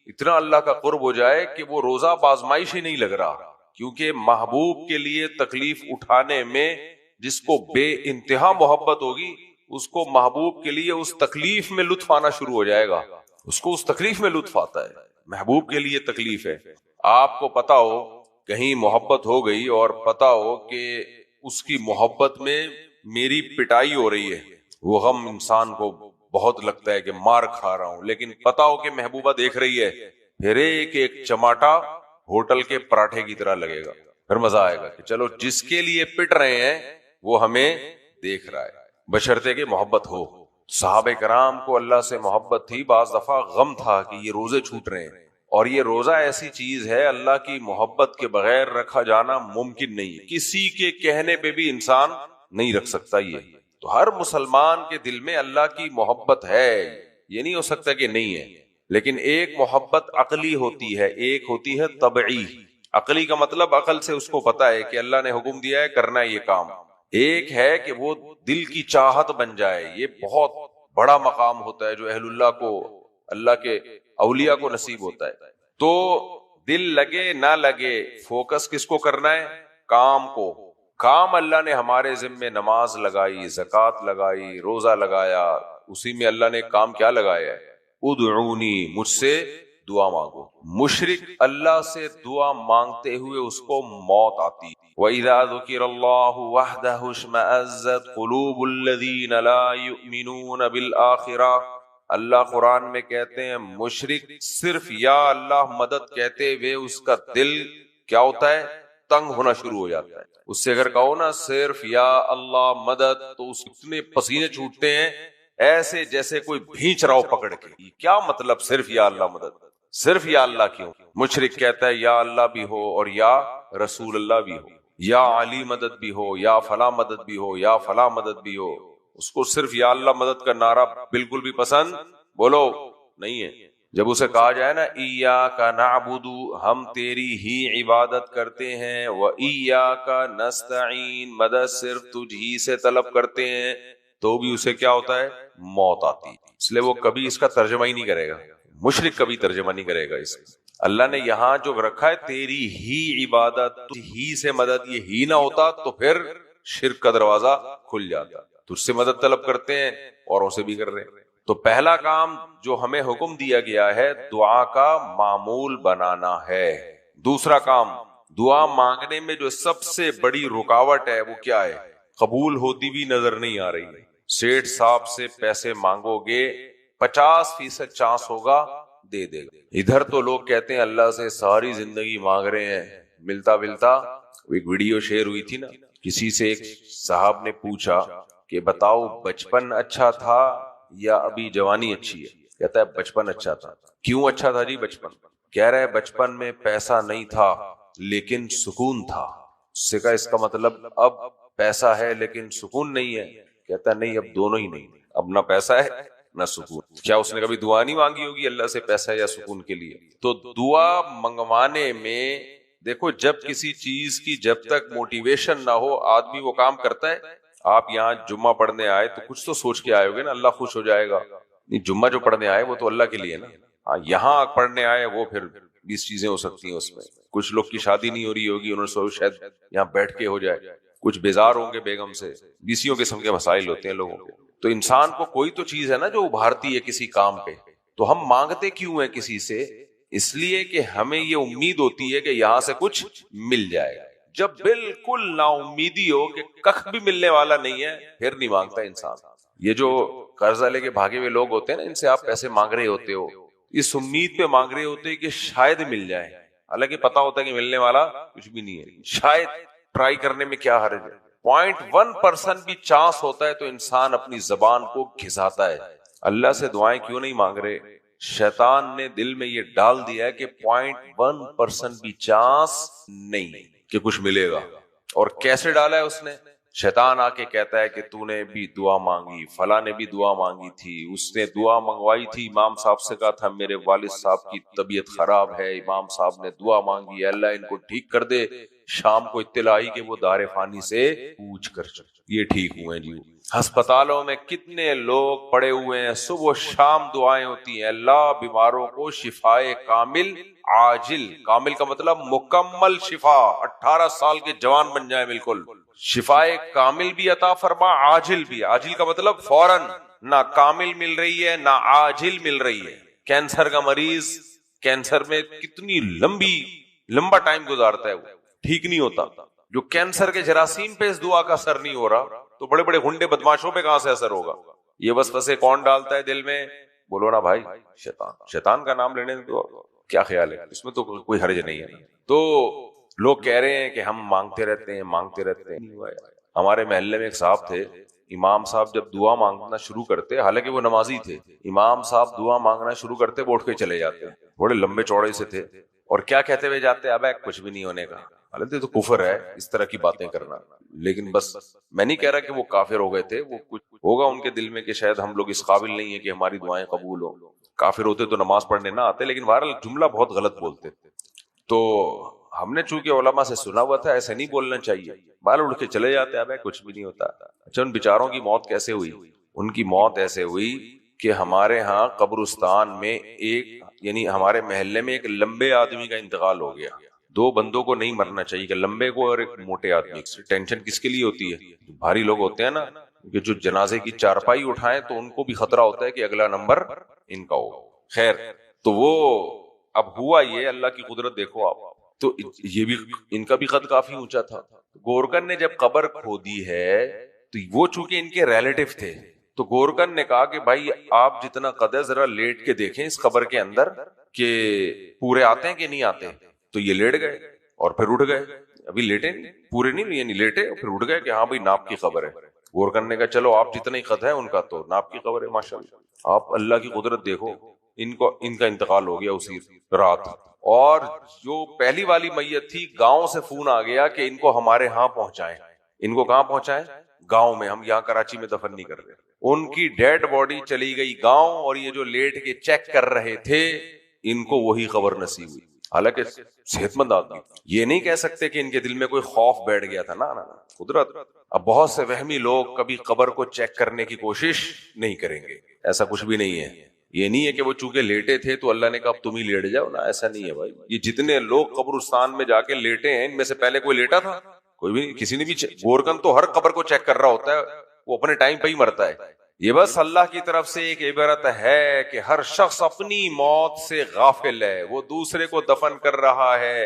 اتنا اللہ کا قرب ہو جائے کہ وہ روزہ بازمائش ہی نہیں لگ رہا. کیونکہ محبوب کے لیے تکلیف اٹھانے میں جس کو بے انتہا محبت ہوگی اس کو محبوب کے لیے اس تکلیف میں لطف آنا شروع ہو جائے گا. اس کو اس تکلیف میں لطف آتا ہے. محبوب کے لیے تکلیف ہے. آپ کو پتا ہو کہیں محبت ہو گئی اور پتا ہو کہ اس کی محبت میں میری پٹائی ہو رہی ہے، وہ غم انسان کو بہت لگتا ہے کہ مار کھا رہا ہوں، لیکن پتا ہو کہ محبوبہ دیکھ رہی ہے، پھر ایک چماٹا ہوٹل کے پراٹھے کی طرح لگے گا. پھر مزہ آئے گا کہ چلو جس کے لیے پٹ رہے ہیں وہ ہمیں دیکھ رہا ہے، بشرطے کہ محبت ہو. صحابہ کرام کو اللہ سے محبت تھی، بعض دفعہ غم تھا کہ یہ روزے چھوٹ رہے ہیں. اور یہ روزہ ایسی چیز ہے اللہ کی محبت کے بغیر رکھا جانا ممکن نہیں ہے، کسی کے کہنے پہ بھی انسان نہیں رکھ سکتا. یہ تو ہر مسلمان کے دل میں اللہ کی محبت ہے، یہ نہیں ہو سکتا کہ نہیں ہے. لیکن ایک محبت عقلی ہوتی ہے، ایک ہوتی ہے طبعی. عقلی کا مطلب عقل سے اس کو پتا ہے کہ اللہ نے حکم دیا ہے کرنا یہ کام. ایک ہے کہ وہ دل کی چاہت بن جائے. یہ بہت بڑا مقام ہوتا ہے جو اہل اللہ کو، اللہ کے اولیاء کو نصیب ہوتا ہے. تو دل لگے نہ لگے فوکس کس کو کرنا ہے؟ کام کو. کام اللہ نے ہمارے ذمے نماز لگائی، زکوٰۃ لگائی، روزہ لگایا، اسی میں اللہ نے کام کیا لگایا ہے؟ ادعونی، مجھ سے دعا مانگو. مشرک اللہ سے دعا مانگتے ہوئے اس کو موت آتی. وَإِذَا ذُكِرَ اللَّهُ وَحْدَهُ اشْمَأَزَّتْ قُلُوبُ الَّذِينَ لَا يُؤْمِنُونَ بِالْآخِرَةِ. اللہ قرآن میں کہتے ہیں مشرک صرف یا اللہ مدد کہتے ہوئے اس کا دل کیا ہوتا ہے؟ تنگ ہونا شروع ہو جاتا ہے. اس سے اگر کہو نا صرف یا اللہ مدد تو اس اتنے پسینے چھوٹتے ہیں ایسے جیسے کوئی بھینچ رہا ہو پکڑ کے. کیا مطلب صرف یا اللہ مدد؟ صرف یا اللہ کیوں؟ مشرک کہتا ہے یا اللہ بھی ہو اور یا رسول اللہ بھی ہو، یا علی مدد بھی ہو، یا فلاں مدد بھی ہو، یا فلاں مدد بھی ہو. اس کو صرف یا اللہ مدد کا نعرہ بالکل بھی پسند بولو نہیں ہے. جب اسے کہا جائے نا ایاک نعبد، ہم تیری ہی عبادت کرتے ہیں، وایاک نستعین، مدد صرف تجھ ہی سے طلب کرتے ہیں، تو بھی اسے کیا ہوتا ہے؟ موت آتی ہے۔ اس لیے وہ کبھی اس کا ترجمہ ہی نہیں کرے گا، مشرک کبھی ترجمہ نہیں کرے گا اس کا۔ اللہ نے یہاں جو رکھا ہے تیری ہی عبادت، تجھ ہی سے مدد، یہ ہی نہ ہوتا تو پھر شرک کا دروازہ کھل جاتا۔ تجھ سے مدد طلب کرتے ہیں، اوروں سے بھی کر رہے ہیں۔ تو پہلا کام جو ہمیں حکم دیا گیا ہے دعا کا معمول بنانا ہے۔ دوسرا کام، دعا مانگنے میں جو سب سے بڑی رکاوٹ ہے وہ کیا ہے؟ قبول ہوتی بھی نظر نہیں آ رہی ہے۔ سیٹھ صاحب سے پیسے مانگو گے 50% چانس ہوگا دے دے گا۔ ادھر تو لوگ کہتے ہیں اللہ سے ساری زندگی مانگ رہے ہیں، ملتا ایک ویڈیو شیئر ہوئی تھی نا، کسی سے ایک صاحب نے پوچھا کہ بتاؤ بچپن اچھا تھا یا ابھی جوانی اچھی ہے؟ کہتا ہے بچپن اچھا تھا۔ کیوں اچھا تھا جی بچپن؟ کہہ رہے بچپن میں پیسہ نہیں تھا لیکن سکون تھا۔ اس سے کہا اس کا مطلب اب پیسہ ہے لیکن سکون نہیں ہے؟ کہتا نہیں، اب دونوں ہی نہیں، اب نہ پیسہ ہے نہ سکون۔ کیا اس نے کبھی دعا نہیں مانگی ہوگی اللہ سے پیسہ یا سکون کے لیے؟ تو دعا منگوانے میں دیکھو، جب کسی چیز کی جب تک موٹیویشن نہ ہو آدمی وہ کام کرتا ہے۔ آپ یہاں جمعہ پڑھنے آئے تو کچھ تو سوچ کے آئے ہوگے نا اللہ خوش ہو جائے گا؟ نہیں، جمعہ جو پڑھنے آئے وہ تو اللہ کے لیے نا۔ ہاں، یہاں پڑھنے آئے وہ پھر 20 چیزیں ہو سکتی ہیں اس میں۔ کچھ لوگ کی شادی نہیں ہو رہی ہوگی، انہوں نے سوچا شاید یہاں بیٹھ کے ہو جائے، کچھ بیزار ہوں گے بیگم سے، 20 قسم کے مسائل ہوتے ہیں لوگوں کے۔ تو انسان کو کوئی تو چیز ہے نا جو ابھارتی ہے کسی کام پہ۔ تو ہم مانگتے کیوں ہیں کسی سے؟ اس لیے کہ ہمیں یہ امید ہوتی ہے کہ یہاں سے کچھ مل جائے گا۔ جب بالکل نا امیدی ہو کہ کخ بھی ملنے والا نہیں ہے، پھر نہیں مانگتا انسان۔ یہ جو قرضہ لے کے بھاگے ہوئے لوگ ہوتے ہیں نا، ان سے آپ پیسے مانگ رہے ہوتے ہو، اس امید پہ مانگ رہے ہوتے ہیں کہ شاید مل جائے، حالانکہ پتا ہوتا ہے کہ ملنے والا کچھ بھی نہیں ہے۔ شاید ٹرائی کرنے میں کیا حرج ہے؟ 0.1% بھی چانس ہوتا ہے تو انسان اپنی زبان کو گھساتا ہے۔ اللہ سے دعائیں کیوں نہیں مانگ رہے؟ شیطان نے دل میں یہ ڈال دیا ہے کہ 0.1% بھی چانس نہیں کہ کچھ ملے گا۔ اور کیسے ڈالا ہے اس نے؟ شیطان آ کے کہتا ہے کہ تو نے بھی دعا مانگی، فلاں نے بھی دعا مانگی تھی، اس نے دعا منگوائی تھی، امام صاحب سے کہا تھا میرے والد صاحب کی طبیعت خراب ہے، امام صاحب نے دعا مانگی اللہ ان کو ٹھیک کر دے، شام کو اطلاع آئی کہ وہ دار فانی سے پوچھ کر یہ ٹھیک ہوئے جی۔ ہسپتالوں میں کتنے لوگ پڑے ہوئے ہیں، صبح و شام دعائیں ہوتی ہیں اللہ بیماروں کو شفائے کامل عاجل، کامل کا مطلب مکمل شفا، 18 سال کے جوان بن جائے بالکل، شفائے کامل بھی عطا فرما، عاجل بھی۔ عاجل کا مطلب فوراً، نہ کامل مل رہی ہے نہ عاجل مل رہی ہے۔ کینسر کا مریض کینسر میں کتنی لمبا ٹائم گزارتا ہے، وہ ٹھیک نہیں ہوتا۔ جو کینسر کے جراثیم پہ اس دعا کا اثر نہیں ہو رہا تو بڑے بڑے غنڈے بدماشوں پہ کہاں سے اثر ہوگا؟ یہ وسوسے کون ڈالتا ہے دل میں؟ بولو نا بھائی، شیطان کا نام لینے تو کیا خیال ہے؟ اس میں تو کوئی حرج نہیں ہے۔ تو لوگ کہہ رہے ہیں کہ ہم مانگتے رہتے ہیں۔ ہمارے محلے میں ایک صاحب تھے، امام صاحب جب دعا مانگنا شروع کرتے، حالانکہ وہ نمازی تھے، امام صاحب دعا مانگنا شروع کرتے وہ اٹھ کے چلے جاتے، بڑے لمبے چوڑے سے تھے، اور کیا کہتے ہوئے جاتے؟ اب کچھ بھی نہیں ہونے کا۔ حالانکہ تو کفر ہے اس طرح کی باتیں کرنا، لیکن بس میں نہیں کہہ رہا کہ وہ کافر ہو گئے تھے، وہ کچھ ہوگا ان کے دل میں کہ شاید ہم لوگ اس قابل نہیں ہیں کہ ہماری دعائیں قبول ہوں۔ کافر ہوتے تو نماز پڑھنے نہ آتے، لیکن بہرحال جملہ بہت غلط بولتے تھے۔ تو ہم نے چونکہ علماء سے سنا ہوا تھا ایسے نہیں بولنا چاہیے، بال اڑ کے چلے جاتے، اب کچھ بھی نہیں ہوتا۔ اچھا، ان بیچاروں کی موت کیسے ہوئی؟ ان کی موت ایسے ہوئی کہ ہمارے ہاں قبرستان میں یعنی ہمارے محلے میں ایک لمبے آدمی کا انتقال ہو گیا۔ 2 بندوں کو نہیں مرنا چاہیے کہ لمبے کو اور ایک موٹے آدمی۔ ٹینشن کس کے لیے ہوتی ہے؟ بھاری لوگ ہوتے ہیں نا، کہ جو جنازے کی چارپائی اٹھائیں تو ان کو بھی خطرہ ہوتا ہے کہ اگلا نمبر ان کا ہو۔ خیر، تو وہ اب ہوا یہ، اللہ کی قدرت دیکھو آپ۔ تو یہ بھی ان کا بھی قد کافی اونچا تھا۔ گورکن نے جب قبر کھودی ہے تو وہ چونکہ ان کے ریلیٹو تھے، تو گورکن نے کہا کہ بھائی آپ جتنا قد ہے ذرا لیٹ کے دیکھیں اس قبر کے اندر کہ پورے آتے ہیں کہ نہیں آتے۔ تو یہ لیٹ گئے اور پھر اٹھ گئے، ابھی لیٹے نہیں، پورے نہیں یعنی لیٹے، پھر اٹھ گئے کہ ہاں بھائی ناپ کی خبر ہے۔ گورکن نے کہا چلو آپ جتنے قد ہے ان کا تو ناپ کی خبر ہے، ماشاءاللہ آپ اللہ کی قدرت دیکھو، ان کا انتقال ہو گیا اسی رات۔ اور جو پہلی والی میت تھی، گاؤں سے فون آ گیا کہ ان کو ہمارے ہاں پہنچائیں۔ ان کو کہاں پہنچائیں؟ گاؤں میں، ہم یہاں کراچی میں دفن نہیں کر رہے۔ ان کی ڈیڈ باڈی چلی گئی گاؤں اور یہ جو لیٹ کے چیک کر رہے تھے ان کو وہی خبر نصیب ہوئی، حالانکہ صحت مند آدمی. یہ نہیں کہہ سکتے کہ ان کے دل میں کوئی خوف بیٹھ گیا تھا، نا قدرت. اب بہت سے وہمی لوگ کبھی قبر کو چیک کرنے کی کوشش نہیں کریں گے، ایسا کچھ بھی نہیں ہے. یہ نہیں ہے کہ وہ چونکہ لیٹے تھے تو اللہ نے کہا اب تم ہی لیٹ جاؤ، نا ایسا نہیں ہے بھائی. یہ جتنے لوگ قبرستان میں جا کے لیٹے ہیں ان میں سے پہلے کوئی لیٹا تھا؟ کوئی بھی نہیں. کسی نے بھی گورکن تو ہر قبر کو چیک کر رہا ہوتا ہے، وہ اپنے ٹائم پہ ہی مرتا ہے. یہ بس اللہ کی طرف سے ایک عبرت ہے کہ ہر شخص اپنی موت سے غافل ہے. وہ دوسرے کو دفن کر رہا ہے،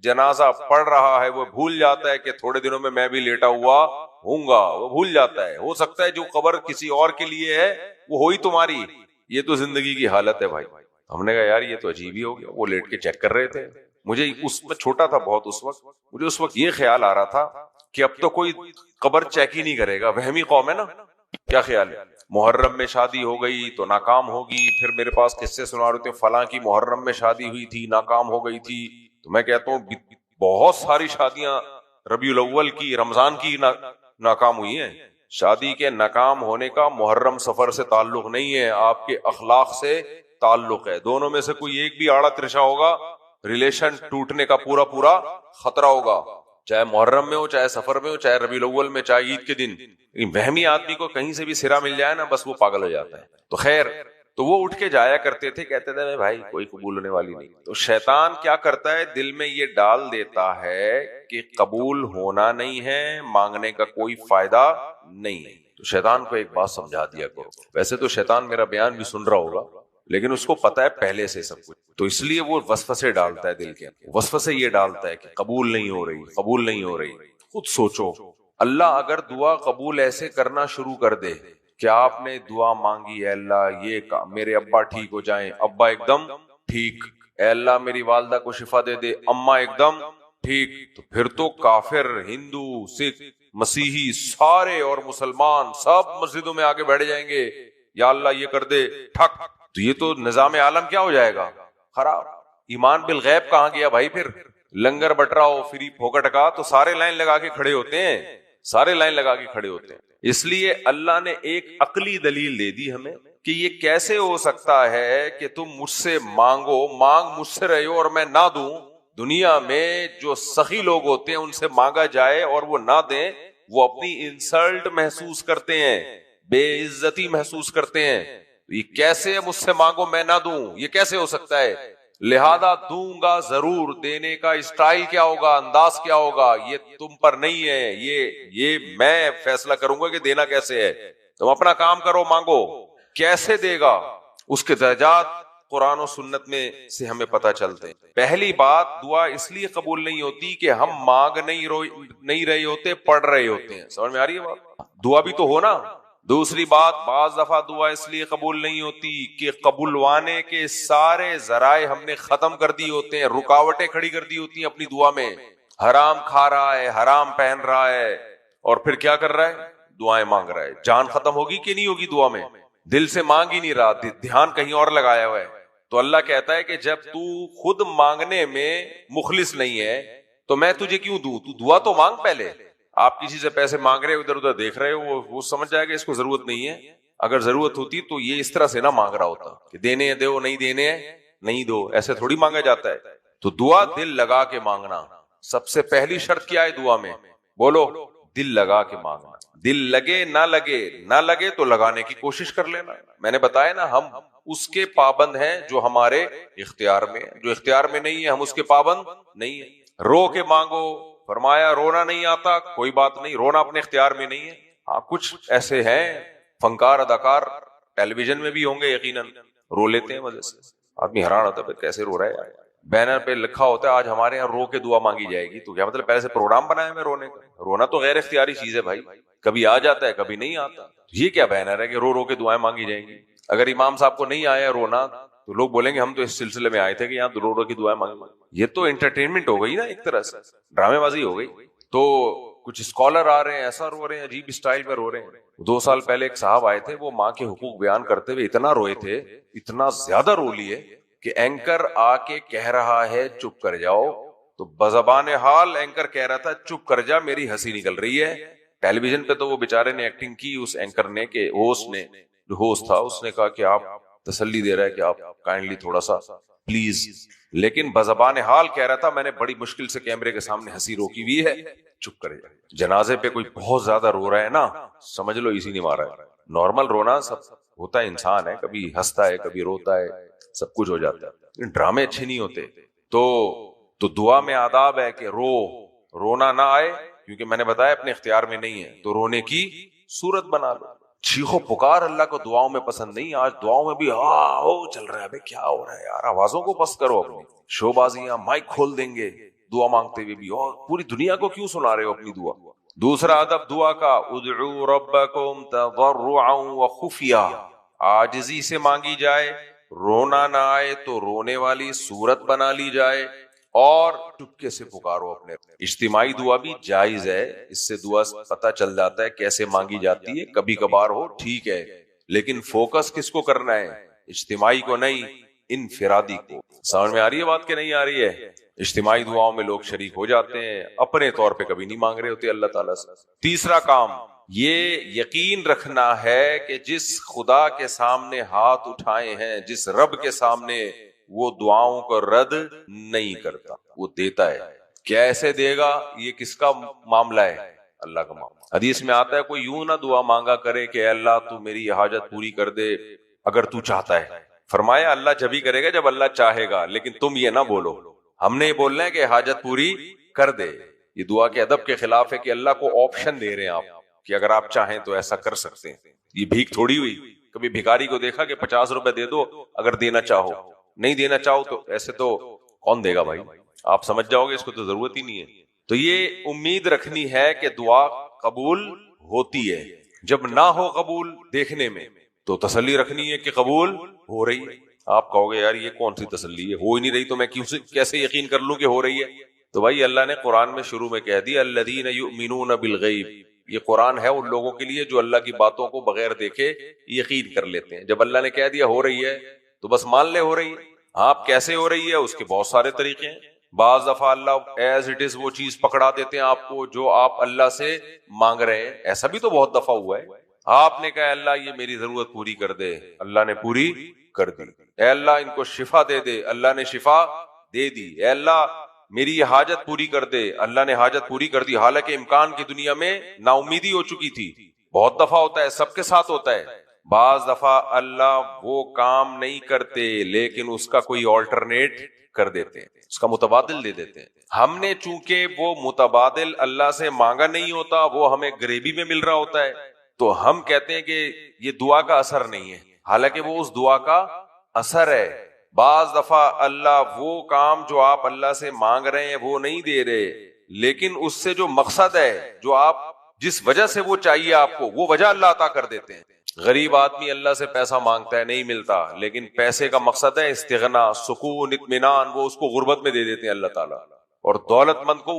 جنازہ پڑھ رہا ہے، وہ بھول جاتا ہے کہ تھوڑے دنوں میں بھی لیٹا ہوا ہوں گا. وہ بھول جاتا ہے. ہو سکتا ہے جو قبر کسی اور کے لیے ہے وہ ہوئی تمہاری. یہ تو زندگی کی حالت ہے بھائی. ہم نے کہا یار یہ تو عجیب ہی ہو گیا. وہ لیٹ کے چیک کر رہے تھے. مجھے اس میں چھوٹا تھا بہت اس وقت، مجھے اس وقت یہ خیال آ رہا تھا کہ اب تو کوئی قبر چیک ہی نہیں کرے گا. وہمی قوم ہے نا. کیا خیال ہے؟ محرم میں شادی ہو گئی تو ناکام ہوگی. پھر میرے پاس قصے سنا رہے تھے فلاں کی محرم میں شادی ہوئی تھی ناکام ہو گئی تھی. تو میں کہتا ہوں بہت ساری شادیاں ربیع الاول کی، رمضان کی ناکام ہوئی ہیں. شادی کے ناکام ہونے کا محرم سفر سے تعلق نہیں ہے، آپ کے اخلاق سے تعلق ہے. دونوں میں سے کوئی ایک بھی آڑا ترشا ہوگا ریلیشن ٹوٹنے کا پورا خطرہ ہوگا، چاہے محرم میں ہو، چاہے سفر میں ہو، چاہے ربیع الاول میں، چاہے عید کے دن. وہمی آدمی کو کہیں سے بھی سرا مل جائے نا بس وہ پاگل ہو جاتا ہے. تو خیر، تو وہ اٹھ کے جایا کرتے تھے، کہتے تھے بھائی کوئی قبول ہونے والی نہیں. تو شیطان کیا کرتا ہے، دل میں یہ ڈال دیتا ہے کہ قبول ہونا نہیں ہے، مانگنے کا کوئی فائدہ نہیں ہے. تو شیطان کو ایک بات سمجھا دیا کرو. ویسے تو شیطان میرا بیان بھی سن رہا ہوگا لیکن اس کو پتا ہے پہلے سے سب کچھ، تو اس لیے وہ وسوسے ڈالتا ہے دل کے. وسوسے یہ ڈالتا ہے کہ قبول نہیں ہو رہی، قبول نہیں ہو رہی. خود سوچو، اللہ اگر دعا قبول ایسے کرنا شروع کر دے کہ آپ نے دعا مانگی، اے اللہ یہ میرے ابا ٹھیک ہو جائیں، ابا ایک دم ٹھیک، اے اللہ میری والدہ کو شفا دے دے، اماں ایک دم ٹھیک، تو پھر تو کافر، ہندو، سکھ، مسیحی سارے اور مسلمان سب مسجدوں میں آگے بیٹھ جائیں گے، یا اللہ یہ کر دے ٹھک. تو یہ تو نظام عالم کیا ہو جائے گا، خراب. ایمان بالغیب کہاں گیا بھائی؟ پھر لنگر بٹ رہا ہو فری پھوکٹ کا تو سارے لائن لگا کے کھڑے ہوتے ہیں، سارے لائن لگا کے کھڑے ہوتے ہیں. اس لیے اللہ نے ایک عقلی دلیل دے دی ہمیں کہ یہ کیسے ہو سکتا ہے کہ تم مجھ سے مانگو، مانگ مجھ سے رہے ہو اور میں نہ دوں. دنیا میں جو سخی لوگ ہوتے ہیں ان سے مانگا جائے اور وہ نہ دیں، وہ اپنی انسلٹ محسوس کرتے ہیں، بے عزتی محسوس کرتے ہیں. یہ کیسے مجھ سے مانگو میں نہ دوں، یہ کیسے ہو سکتا ہے؟ لہذا دوں گا ضرور. دینے کا اسٹائل کیا ہوگا، انداز کیا ہوگا، یہ تم پر نہیں ہے، یہ میں فیصلہ کروں گا کہ دینا کیسے ہے. تم اپنا کام کرو، مانگو. کیسے دے گا اس کے درجات قرآن و سنت میں سے ہمیں پتہ چلتے ہیں. پہلی بات، دعا اس لیے قبول نہیں ہوتی کہ ہم مانگ نہیں رہے ہوتے، پڑھ رہے ہوتے ہیں. سمجھ میں آ رہی ہے بات؟ دعا بھی تو ہو نا. دوسری بات، بعض دفعہ دعا اس لیے قبول نہیں ہوتی کہ قبولوانے کے سارے ذرائع ہم نے ختم کر دی ہوتے ہیں، رکاوٹیں کھڑی کر دی ہوتی ہیں اپنی دعا میں. حرام کھا رہا ہے، حرام پہن رہا ہے، اور پھر کیا کر رہا ہے؟ دعائیں مانگ رہا ہے. جان ختم ہوگی کہ نہیں ہوگی دعا میں؟ دل سے مانگ ہی نہیں رہا، دھیان کہیں اور لگایا ہوا ہے. تو اللہ کہتا ہے کہ جب تو خود مانگنے میں مخلص نہیں ہے تو میں تجھے کیوں دوں؟ تو دعا تو مانگ پہلے. آپ کسی سے پیسے مانگ رہے ہو، ادھر ادھر دیکھ رہے ہو، وہ سمجھ جائے گا اس کو ضرورت نہیں ہے. اگر ضرورت ہوتی تو یہ اس طرح سے نہ مانگ رہا ہوتا کہ دینے ہیں دو، نہیں دینے ہیں نہیں دو. ایسے تھوڑی مانگا جاتا ہے. تو دعا دل لگا کے مانگنا. سب سے پہلی شرط کیا ہے دعا میں؟ بولو، دل لگا کے مانگنا. دل لگے نہ لگے تو لگانے کی کوشش کر لینا. میں نے بتایا نا، ہم اس کے پابند ہیں جو ہمارے اختیار میں ہے، جو اختیار میں نہیں ہے ہم اس کے پابند نہیں ہے. رو کے مانگو. فرمایا رونا نہیں آتا کوئی بات نہیں، رونا اپنے اختیار میں نہیں ہے. ہاں کچھ ایسے ہیں فنکار اداکار، ٹیلی ویژن میں بھی ہوں گے یقیناً، رو لیتے ہیں مزے سے. آدمی حیران ہوتا ہے کیسے رو رہا ہے. بینر پہ لکھا ہوتا ہے آج ہمارے یہاں رو کے دعا مانگی جائے گی. تو کیا مطلب پہلے سے پروگرام بنایا میں رونے کا؟ رونا تو غیر اختیاری چیز ہے بھائی، کبھی آ جاتا ہے کبھی نہیں آتا. یہ کیا بینر ہے کہ رو رو کے دعائیں مانگی جائیں گی؟ اگر امام صاحب کو نہیں آیا رونا تو لوگ بولیں گے ہم تو اس سلسلے میں آئے تھے کہ یہاں رو رو کی دعائیں مانگی. یہ تو انٹرٹینمنٹ ہو گئی نا، ایک طرح سے ڈرامے بازی ہو گئی. تو کچھ اسکالر آ رہے ہیں ایسا رو رہے ہیں، عجیب اسٹائل میں رو رہے ہیں. 2 سال پہلے ایک صاحب آئے تھے، وہ ماں کے حقوق بیان کرتے ہوئے اتنا روئے تھے، اتنا زیادہ رو لیے کہ اینکر آ کے کہہ رہا ہے چپ کر جاؤ، تو بزبان حال اینکر کہہ رہا تھا چپ کر جا میری ہنسی نکل رہی ہے. ٹیلی ویژن پہ تو وہ بیچارے نے ایکٹنگ کی اس اینکر نے کہ ہوسٹ نے، جو ہوسٹ تھا اس نے کہا کہ آپ تسلی دے رہا ہے کہ آپ کائنڈلی تھوڑا سا پلیز، لیکن بزبان حال کہہ رہا تھا میں نے بڑی مشکل سے کیمرے کے سامنے ہنسی روکی ہوئی ہے، چپ کرے جائے۔ جنازے پہ کوئی بہت زیادہ رو رہا ہے نا، سمجھ لو اسی نے مارا ہے۔ نارمل رونا سب ہوتا ہے، انسان ہے، کبھی ہنستا ہے کبھی روتا ہے، سب کچھ ہو جاتا ہے، لیکن ڈرامے اچھے نہیں ہوتے۔ تو دعا میں آداب ہے کہ رونا نہ آئے، کیونکہ میں نے بتایا اپنے اختیار میں نہیں ہے، تو رونے کی صورت بنا لو۔ چیخو پکار اللہ کو دعاؤں میں پسند نہیں، آج دعاؤں میں بھی چل رہا ہے، بھائی کیا ہو رہا ہے یار، آوازوں کو پست کرو اپنی، شو بازیاں مائک کھول دیں گے دعا مانگتے ہوئے بھی، اور پوری دنیا کو کیوں سنا رہے ہو اپنی دعا۔ دوسرا ادب دعا کا، ادعوا ربکم تضرعا وخفیا، عاجزی سے مانگی جائے، رونا نہ آئے تو رونے والی صورت بنا لی جائے، اور چپکے سے پکارو اپنے۔ اجتماعی دعا بھی جائز ہے، اس سے دعا پتہ چل جاتا ہے کیسے مانگی جاتی ہے، کبھی کبھار ہو ٹھیک ہے، لیکن فوکس کس کو کرنا ہے؟ اجتماعی کو نہیں، انفرادی کو۔ سمجھ میں آ رہی ہے بات کہ نہیں آ رہی ہے؟ اجتماعی دعاؤں میں لوگ شریک ہو جاتے ہیں، اپنے طور پہ کبھی نہیں مانگ رہے ہوتے اللہ تعالیٰ سے۔ تیسرا کام یہ یقین رکھنا ہے کہ جس خدا کے سامنے ہاتھ اٹھائے ہیں، جس رب کے سامنے، وہ دعاؤں کو رد نہیں کرتا، وہ دیتا ہے۔ کیسے دے گا؟ یہ کس کا معاملہ ہے؟ اللہ کا معاملہ۔ حدیث میں آتا ہے کوئی یوں نہ دعا مانگا کرے کہ اے اللہ تو میری یہ حاجت پوری کر دے اگر تو چاہتا ہے۔ فرمایا اللہ جب ہی کرے گا جب اللہ چاہے گا، لیکن تم یہ نہ بولو، ہم نے یہ بولنا ہے کہ حاجت پوری کر دے۔ یہ دعا کے ادب کے خلاف ہے کہ اللہ کو آپشن دے رہے ہیں آپ کہ اگر آپ چاہیں تو ایسا کر سکتے ہیں۔ یہ بھیک تھوڑی ہوئی، کبھی بھکاری کو دیکھا کہ 50 روپے دے دو اگر دینا چاہو، نہیں دینا چاہو تو ایسے تو کون دے گا بھائی، آپ سمجھ جاؤ گے اس کو تو ضرورت ہی نہیں ہے۔ تو یہ امید رکھنی ہے کہ دعا قبول ہوتی ہے، جب نہ ہو قبول دیکھنے میں تو تسلی رکھنی ہے کہ قبول ہو رہی ہے۔ آپ کہو گے یار یہ کون سی تسلی ہے، ہو ہی نہیں رہی تو میں کیسے یقین کر لوں کہ ہو رہی ہے؟ تو بھائی اللہ نے قرآن میں شروع میں کہہ دیا الذین یؤمنون بالغیب، یہ قرآن ہے ان لوگوں کے لیے جو اللہ کی باتوں کو بغیر دیکھے یقین کر لیتے ہیں۔ جب اللہ نے کہہ دیا ہو رہی ہے تو بس مان لے ہو رہی ہے۔ آپ کیسے ہو رہی ہے اس کے بہت سارے طریقے ہیں۔ بعض دفعہ اللہ ایز اٹ از وہ چیز پکڑا دیتے ہیں آپ کو جو آپ اللہ سے مانگ رہے ہیں، ایسا بھی تو بہت دفعہ ہوا ہے۔ آپ نے کہا اللہ یہ میری ضرورت پوری کر دے، اللہ نے پوری کر دی۔ اے اللہ ان کو شفا دے دے، اللہ نے شفا دے دی۔ اے اللہ میری یہ حاجت پوری کر دے، اللہ نے حاجت پوری کر دی، حالانکہ امکان کی دنیا میں نا امیدی ہو چکی تھی۔ بہت دفعہ ہوتا ہے، سب کے ساتھ ہوتا ہے۔ بعض دفعہ اللہ وہ کام نہیں کرتے لیکن اس کا کوئی آلٹرنیٹ کر دیتے ہیں، اس کا متبادل دے دیتے ہیں۔ ہم نے چونکہ وہ متبادل اللہ سے مانگا نہیں ہوتا، وہ ہمیں گریبی میں مل رہا ہوتا ہے، تو ہم کہتے ہیں کہ یہ دعا کا اثر نہیں ہے، حالانکہ وہ اس دعا کا اثر ہے۔ بعض دفعہ اللہ وہ کام جو آپ اللہ سے مانگ رہے ہیں وہ نہیں دے رہے، لیکن اس سے جو مقصد ہے، جو آپ جس وجہ سے وہ چاہیے آپ کو، وہ وجہ اللہ عطا کر دیتے ہیں۔ غریب آدمی اللہ سے پیسہ مانگتا ہے نہیں ملتا، لیکن پیسے کا مقصد ہے استغنا، سکون، اطمینان، وہ اس کو غربت میں دے دیتے ہیں اللہ تعالیٰ۔ اور دولت مند کو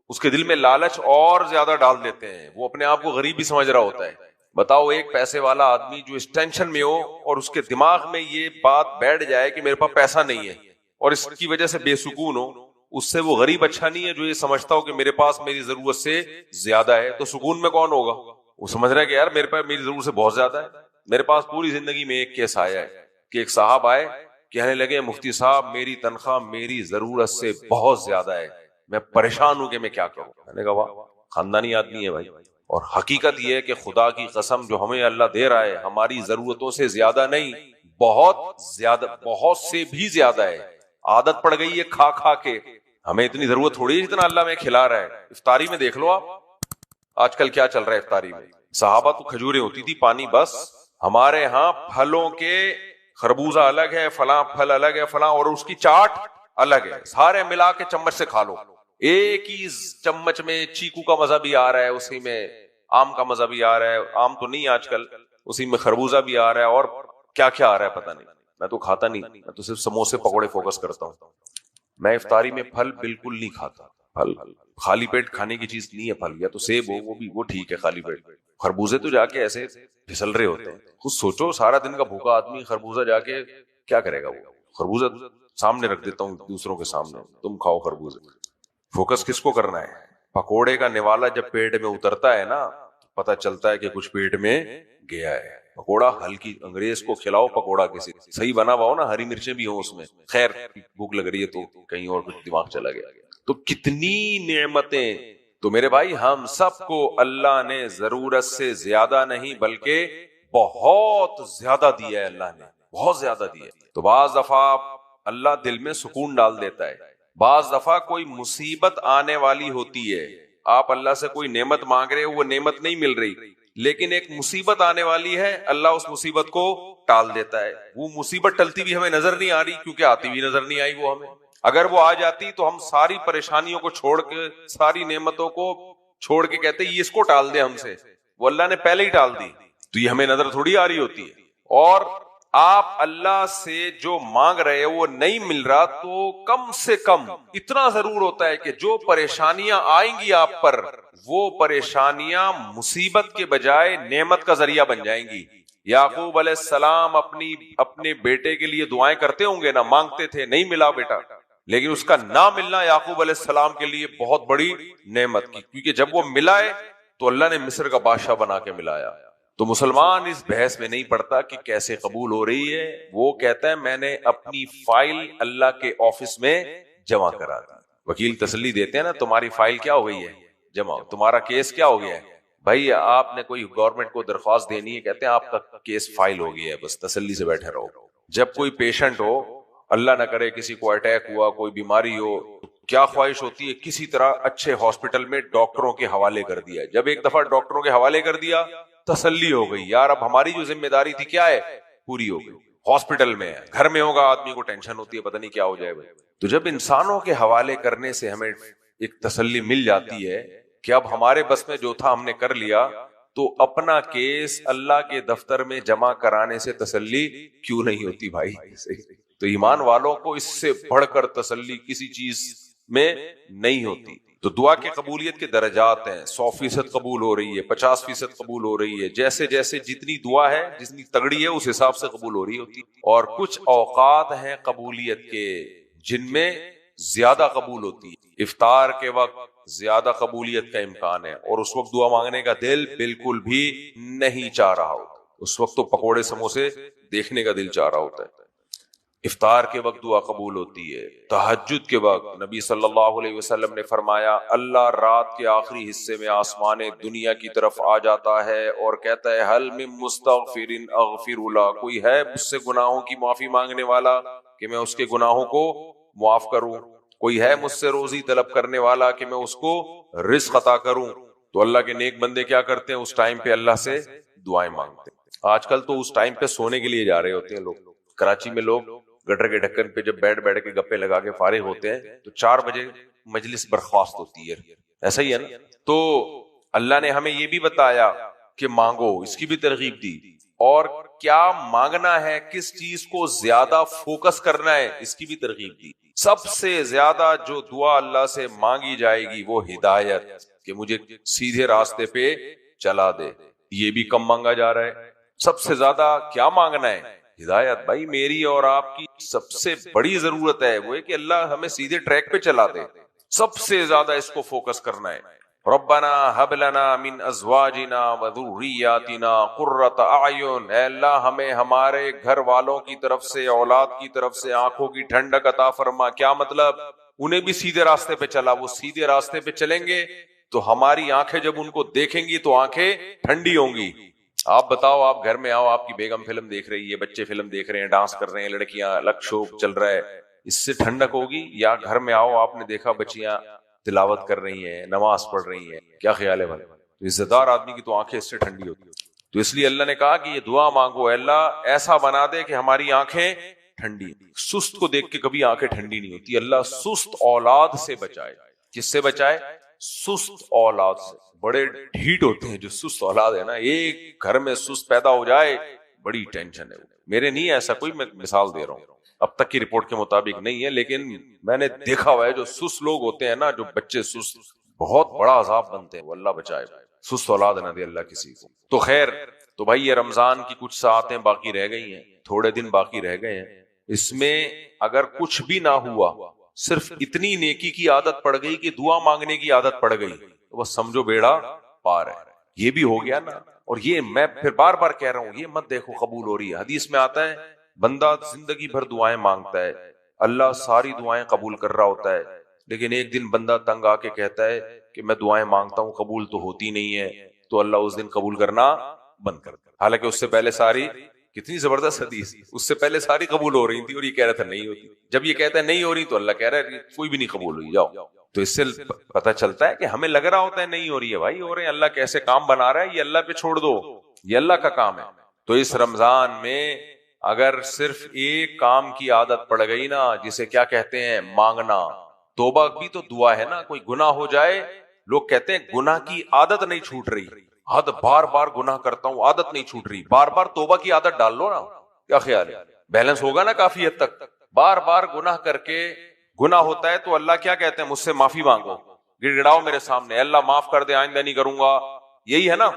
اس کے دل میں لالچ اور زیادہ ڈال دیتے ہیں، وہ اپنے آپ کو غریب ہی سمجھ رہا ہوتا ہے۔ بتاؤ ایک پیسے والا آدمی جو اس ٹینشن میں ہو اور اس کے دماغ میں یہ بات بیٹھ جائے کہ میرے پاس پیسہ نہیں ہے اور اس کی وجہ سے بے سکون ہو، اس سے وہ غریب اچھا نہیں ہے جو یہ سمجھتا ہو کہ میرے پاس میری ضرورت سے زیادہ ہے۔ تو سکون میں کون ہوگا؟ وہ سمجھ رہا ہے کہ یار میرے پاس میری ضرورت سے بہت زیادہ ہے۔ میرے پاس پوری زندگی میں ایک کیس آیا ہے کہ ایک صاحب آئے کہنے لگے مفتی صاحب میری تنخواہ میری ضرورت سے بہت زیادہ ہے، میں پریشان ہوں کہ میں کیا کروں۔ میں نے کہا واہ، خاندانی آدمی ہے بھائی۔ اور حقیقت یہ ہے کہ خدا کی قسم جو ہمیں اللہ دے رہا ہے ہماری ضرورتوں سے زیادہ نہیں، بہت زیادہ، بہت سے بھی زیادہ ہے۔ عادت پڑ گئی ہے کھا کھا کے، ہمیں اتنی ضرورت تھوڑی ہے جتنا اللہ میں کھلا رہا ہے۔ افطاری میں دیکھ لو آپ آج کل کیا چل رہا ہے افطاری میں۔ صحابہ تو کھجوریں ہوتی تھی، پانی بس۔ ہمارے ہاں پھلوں کے خربوزہ الگ ہے، فلاں پھل الگ ہے، فلاں، اور اس کی چاٹ الگ ہے، سارے ملا کے چمچ سے کھا لو۔ ایک ہی چمچ میں چیکو کا مزہ بھی آ رہا ہے، اسی میں آم کا مزہ بھی آ رہا ہے، آم تو نہیں آج کل، اسی میں خربوزہ بھی آ رہا ہے، اور کیا کیا آ رہا ہے پتہ نہیں۔ میں تو کھاتا نہیں، میں تو صرف سموسے پکوڑے فوکس کرتا ہوں۔ میں افطاری میں پھل بالکل نہیں کھاتا۔ پھل خالی پیٹ کھانے کی چیز نہیں ہے، پھل یا تو سیب ہو وہ ٹھیک ہے خالی پیٹ، خربوزے تو جا کے ایسے پھسل رہے ہوتے ہیں۔ خود سوچو سارا دن کا بھوکا آدمی خربوزہ جا کے کیا کرے گا؟ وہ خربوزہ سامنے رکھ دیتا ہوں دوسروں کے سامنے، تم کھاؤ خربوزے۔ فوکس کس کو کرنا ہے؟ پکوڑے کا نوالا جب پیٹ میں اترتا ہے نا پتہ چلتا ہے کہ کچھ پیٹ میں گیا ہے. پکوڑا ہلکی انگریز کو کھلاؤ پکوڑا کسی صحیح بنا ہوا ہو نا, ہری مرچیں بھی ہوں اس میں, خیر بھوک لگ رہی ہے تو کہیں اور کچھ دماغ چلا گیا. تو کتنی نعمتیں. تو میرے بھائی ہم سب کو اللہ نے ضرورت سے زیادہ نہیں بلکہ بہت زیادہ دیا ہے, اللہ نے بہت زیادہ دیا ہے. تو بعض دفعہ اللہ دل میں سکون ڈال دیتا ہے, بعض دفعہ کوئی مصیبت آنے والی ہوتی ہے, آپ اللہ سے کوئی نعمت مانگ رہے ہو وہ نعمت نہیں مل رہی, لیکن ایک مصیبت آنے والی ہے, اللہ اس مصیبت کو ٹال دیتا ہے. وہ مصیبت ٹلتی بھی ہمیں نظر نہیں آ رہی کیونکہ آتی بھی نظر نہیں آئی وہ ہمیں. اگر وہ آ جاتی تو ہم ساری پریشانیوں کو چھوڑ کے ساری نعمتوں کو چھوڑ کے کہتے یہ اس کو ٹال دے ہم سے, وہ اللہ نے پہلے ہی ٹال دی, تو یہ ہمیں نظر تھوڑی آ رہی ہوتی ہے. اور آپ اللہ سے جو مانگ رہے وہ نہیں مل رہا تو کم سے کم اتنا ضرور ہوتا ہے کہ جو پریشانیاں آئیں گی آپ پر وہ پریشانیاں مصیبت کے بجائے نعمت کا ذریعہ بن جائیں گی. یعقوب علیہ السلام اپنے بیٹے کے لیے دعائیں کرتے ہوں گے نا, مانگتے تھے نہیں ملا بیٹا, لیکن اس کا نہ ملنا یعقوب علیہ السلام کے لیے بہت بڑی نعمت کی, کیونکہ جب وہ ملا ہے تو اللہ نے مصر کا بادشاہ بنا کے ملایا. تو مسلمان اس بحث میں نہیں پڑتا کہ کیسے قبول ہو رہی ہے, وہ کہتا ہے میں نے اپنی فائل اللہ کے آفس میں جمع کرا دی. وکیل تسلی دیتے ہیں نا تمہاری فائل کیا ہو گئی ہے جمع, تمہارا کیس کیا ہو گیا ہے بھائی, آپ نے کوئی گورنمنٹ کو درخواست دینی ہے, کہتے ہیں آپ کا کیس فائل ہو گیا ہے, بس تسلی سے بیٹھے رہو. جب کوئی پیشنٹ ہو, اللہ نہ کرے کسی کو اٹیک ہوا, کوئی بیماری ہو, کیا خواہش ہوتی ہے کسی طرح اچھے ہاسپٹل میں ڈاکٹروں کے حوالے کر دیا. جب ایک دفعہ ڈاکٹروں کے حوالے کر دیا تسلی ہو گئی, یار اب ہماری جو ذمہ داری تھی کیا ہے پوری ہو گئی. ہاسپٹل میں ہے, گھر میں ہوگا آدمی کو ٹینشن ہوتی ہے پتہ نہیں کیا ہو جائے بھائی. تو جب انسانوں کے حوالے کرنے سے ہمیں ایک تسلی مل جاتی ہے کہ اب ہمارے بس میں جو تھا ہم نے کر لیا, تو اپنا کیس اللہ کے دفتر میں جمع کرانے سے تسلی کیوں نہیں ہوتی بھائی. تو ایمان والوں کو اس سے بڑھ کر تسلی کسی چیز میں نہیں ہوتی. تو دعا کی قبولیت کے درجات ہیں, 100% قبول ہو رہی ہے, 50% قبول ہو رہی ہے, جیسے جیسے جتنی دعا ہے جتنی تگڑی ہے اس حساب سے قبول ہو رہی ہوتی. اور کچھ اوقات ہیں قبولیت کے جن میں زیادہ قبول ہوتی ہے. افطار کے وقت زیادہ قبولیت کا امکان ہے, اور اس وقت دعا مانگنے کا دل بالکل بھی نہیں چاہ رہا ہوتا, اس وقت تو پکوڑے سموسے دیکھنے کا دل چاہ رہا ہوتا ہے. افطار کے وقت دعا قبول ہوتی ہے. تہجد کے وقت نبی صلی اللہ علیہ وسلم نے فرمایا اللہ رات کے آخری حصے میں آسمان دنیا کی طرف آ جاتا ہے اور کہتا ہے حل من مستغفر اغفر له, کوئی ہے مجھ سے گناہوں کی معافی مانگنے والا کہ میں اس کے گناہوں کو معاف کروں, کوئی ہے مجھ سے روزی طلب کرنے والا کہ میں اس کو رزق عطا کروں. تو اللہ کے نیک بندے کیا کرتے ہیں اس ٹائم پہ اللہ سے دعائیں مانگتے ہیں. آج کل تو اس ٹائم پہ سونے کے لیے جا رہے ہوتے ہیں لوگ. کراچی میں لوگ گٹر کے ڈھکن پہ جب بیٹھ کے گپے لگا کے فارغ ہوتے ہیں تو 4 بجے مجلس برخاست ہوتی ہے, ایسا ہی ہے نا. تو اللہ نے ہمیں یہ بھی بتایا کہ مانگو, اس کی بھی ترغیب دی, اور کیا مانگنا ہے, کس چیز کو زیادہ فوکس کرنا ہے اس کی بھی ترغیب دی. سب سے زیادہ جو دعا اللہ سے مانگی جائے گی وہ ہدایت, کہ مجھے سیدھے راستے پہ چلا دے. یہ بھی کم مانگا جا رہا ہے. سب سے زیادہ کیا مانگنا ہے ہدایت. بھائی میری اور آپ کی سب سے بڑی ضرورت ہے وہ ہے کہ اللہ ہمیں سیدھے ٹریک پہ چلا دے. سب سے زیادہ اس کو فوکس کرنا ہے. ربنا هب لنا من ازواجنا وذرياتنا قرۃ اعین, اے اللہ ہمیں ہمارے گھر والوں کی طرف سے, اولاد کی طرف سے آنکھوں کی ٹھنڈک عطا فرما. کیا مطلب, انہیں بھی سیدھے راستے پہ چلا, وہ سیدھے راستے پہ چلیں گے تو ہماری آنکھیں جب ان کو دیکھیں گی تو آنکھیں ٹھنڈی ہوں گی. آپ بتاؤ, آپ گھر میں آؤ, آپ کی بیگم فلم دیکھ رہی ہے, بچے فلم دیکھ رہے ہیں, ڈانس کر رہے ہیں, لڑکیاں لک شوق چل رہا ہے, اس سے ٹھنڈک ہوگی؟ یا گھر میں آؤ, آپ نے دیکھا بچیاں تلاوت کر رہی ہیں, نماز پڑھ رہی ہیں, کیا خیال ہے بھائی؟ تو عزت دار آدمی کی تو آنکھیں اس سے ٹھنڈی ہوتی ہیں. تو اس لیے اللہ نے کہا کہ یہ دعا مانگو, اللہ ایسا بنا دے کہ ہماری آنکھیں ٹھنڈی. سست کو دیکھ کے کبھی آنکھیں ٹھنڈی نہیں ہوتی. اللہ سست اولاد سے بچائے. کس سے بچائے؟ سست اولاد سے. بڑے ڈھیٹ ہوتے ہیں جو سست اولاد ہے نا, ایک گھر میں سست پیدا ہو جائے بڑی ٹینشن ہے. میرے نہیں ایسا کوئی, میں مثال دے رہا ہوں, اب تک کی رپورٹ کے مطابق نہیں ہے, لیکن میں نے دیکھا ہوا ہے جو سست لوگ ہوتے ہیں نا, جو بچے سست, بہت بڑا عذاب بنتے ہیں. وہ اللہ بچائے, سست اولاد نہ دے اللہ کسی کو. تو خیر, تو بھائی یہ رمضان کی کچھ ساعتیں باقی رہ گئی ہیں, تھوڑے دن باقی رہ گئے ہیں. اس میں اگر کچھ بھی نہ ہوا, صرف اتنی نیکی کی عادت پڑ گئی کہ دعا مانگنے کی عادت پڑ گئی تو بس سمجھو بیڑا پار ہے. یہ بھی ہو گیا نا. اور یہ میں پھر بار بار کہہ رہا ہوں، یہ مت دیکھو قبول ہو رہی ہے. حدیث میں آتا ہے بندہ زندگی بھر دعائیں مانگتا ہے، اللہ ساری دعائیں قبول کر رہا ہوتا ہے، لیکن ایک دن بندہ تنگ آ کے کہتا ہے کہ میں دعائیں مانگتا ہوں قبول تو ہوتی نہیں ہے، تو اللہ اس دن قبول کرنا بند کر دے. حالانکہ اس سے پہلے ساری، کتنی زبردست حدیث، اس سے پہلے ساری قبول ہو رہی تھی اور یہ کہہ رہا تھا نہیں ہوتی. جب یہ کہتا ہے نہیں ہو رہی تو اللہ کہہ رہا ہے کوئی بھی نہیں قبول ہوئی، جاؤ. تو اس سے پتہ چلتا ہے کہ ہمیں لگ رہا ہوتا ہے نہیں ہو رہی ہے، بھائی ہو رہے ہیں، اللہ کیسے کام بنا رہا ہے، یہ اللہ پہ چھوڑ دو، یہ اللہ کا کام ہے. تو اس رمضان میں اگر صرف ایک کام کی عادت پڑ گئی نا، جسے کیا کہتے ہیں مانگنا، توبہ بھی تو دعا ہے نا. کوئی گناہ ہو جائے، لوگ کہتے ہیں گناہ کی عادت نہیں چھوٹ رہی، حد بار بار گناہ کرتا ہوں عادت نہیں چھوٹ رہی. بار بار توبہ کی عادت ڈال لو نا، کیا خیال ہے؟ بیلنس ہوگا نا کافی حد تک. بار بار گناہ کر کے، گناہ ہوتا ہے تو اللہ کیا کہتے ہیں، مجھ سے معافی مانگو، گڑ گڑاؤ میرے سامنے، اللہ معاف کر دے، آئندہ نہیں کروں گا. یہی ہے نا.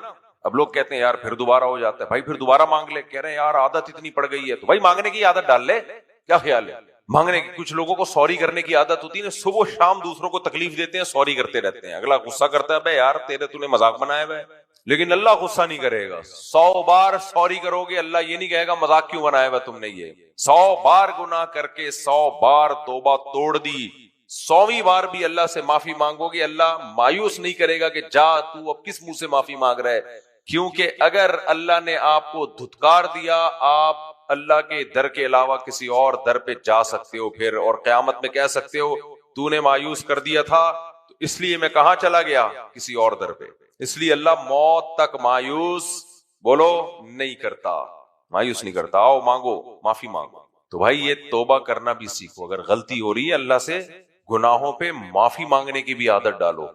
اب لوگ کہتے ہیں یار پھر دوبارہ ہو جاتا ہے، بھائی پھر دوبارہ مانگ لے. کہہ رہے ہیں یار عادت اتنی پڑ گئی ہے تو بھائی مانگنے کی عادت ڈال لے، کیا خیال ہے؟ مانگنے کی، کچھ لوگوں کو سوری کرنے کی عادت ہوتی ہے نا، صبح شام دوسروں کو تکلیف دیتے ہیں، سوری کرتے رہتے ہیں. اگلا غصہ کرتا ہے، بھائی یار تو نے مذاق بنایا ہے، لیکن اللہ غصہ نہیں کرے گا. 100 بار سوری کرو گے، اللہ یہ نہیں کہے گا مذاق کیوں بنایا ہوا تم نے. یہ 100 بار گناہ کر کے 100 بار توبہ توڑ دی، 100ویں بار بھی اللہ سے معافی مانگو گے، اللہ مایوس نہیں کرے گا کہ جا تو اب کس منہ سے معافی مانگ رہا ہے. کیونکہ اگر اللہ نے آپ کو دھتکار دیا، آپ اللہ کے در کے علاوہ کسی اور در پہ جا سکتے ہو پھر، اور قیامت میں کہہ سکتے ہو تو نے مایوس کر دیا تھا تو اس لیے میں کہاں چلا گیا، کسی اور در پہ. اس لیے اللہ موت تک مایوس بولو نہیں کرتا، مایوس نہیں کرتا. آؤ مانگو، معافی مانگو. تو بھائی یہ توبہ کرنا بھی سیکھو. اگر غلطی ہو رہی ہے اللہ سے، گناہوں پہ معافی مانگنے کی بھی عادت ڈالو.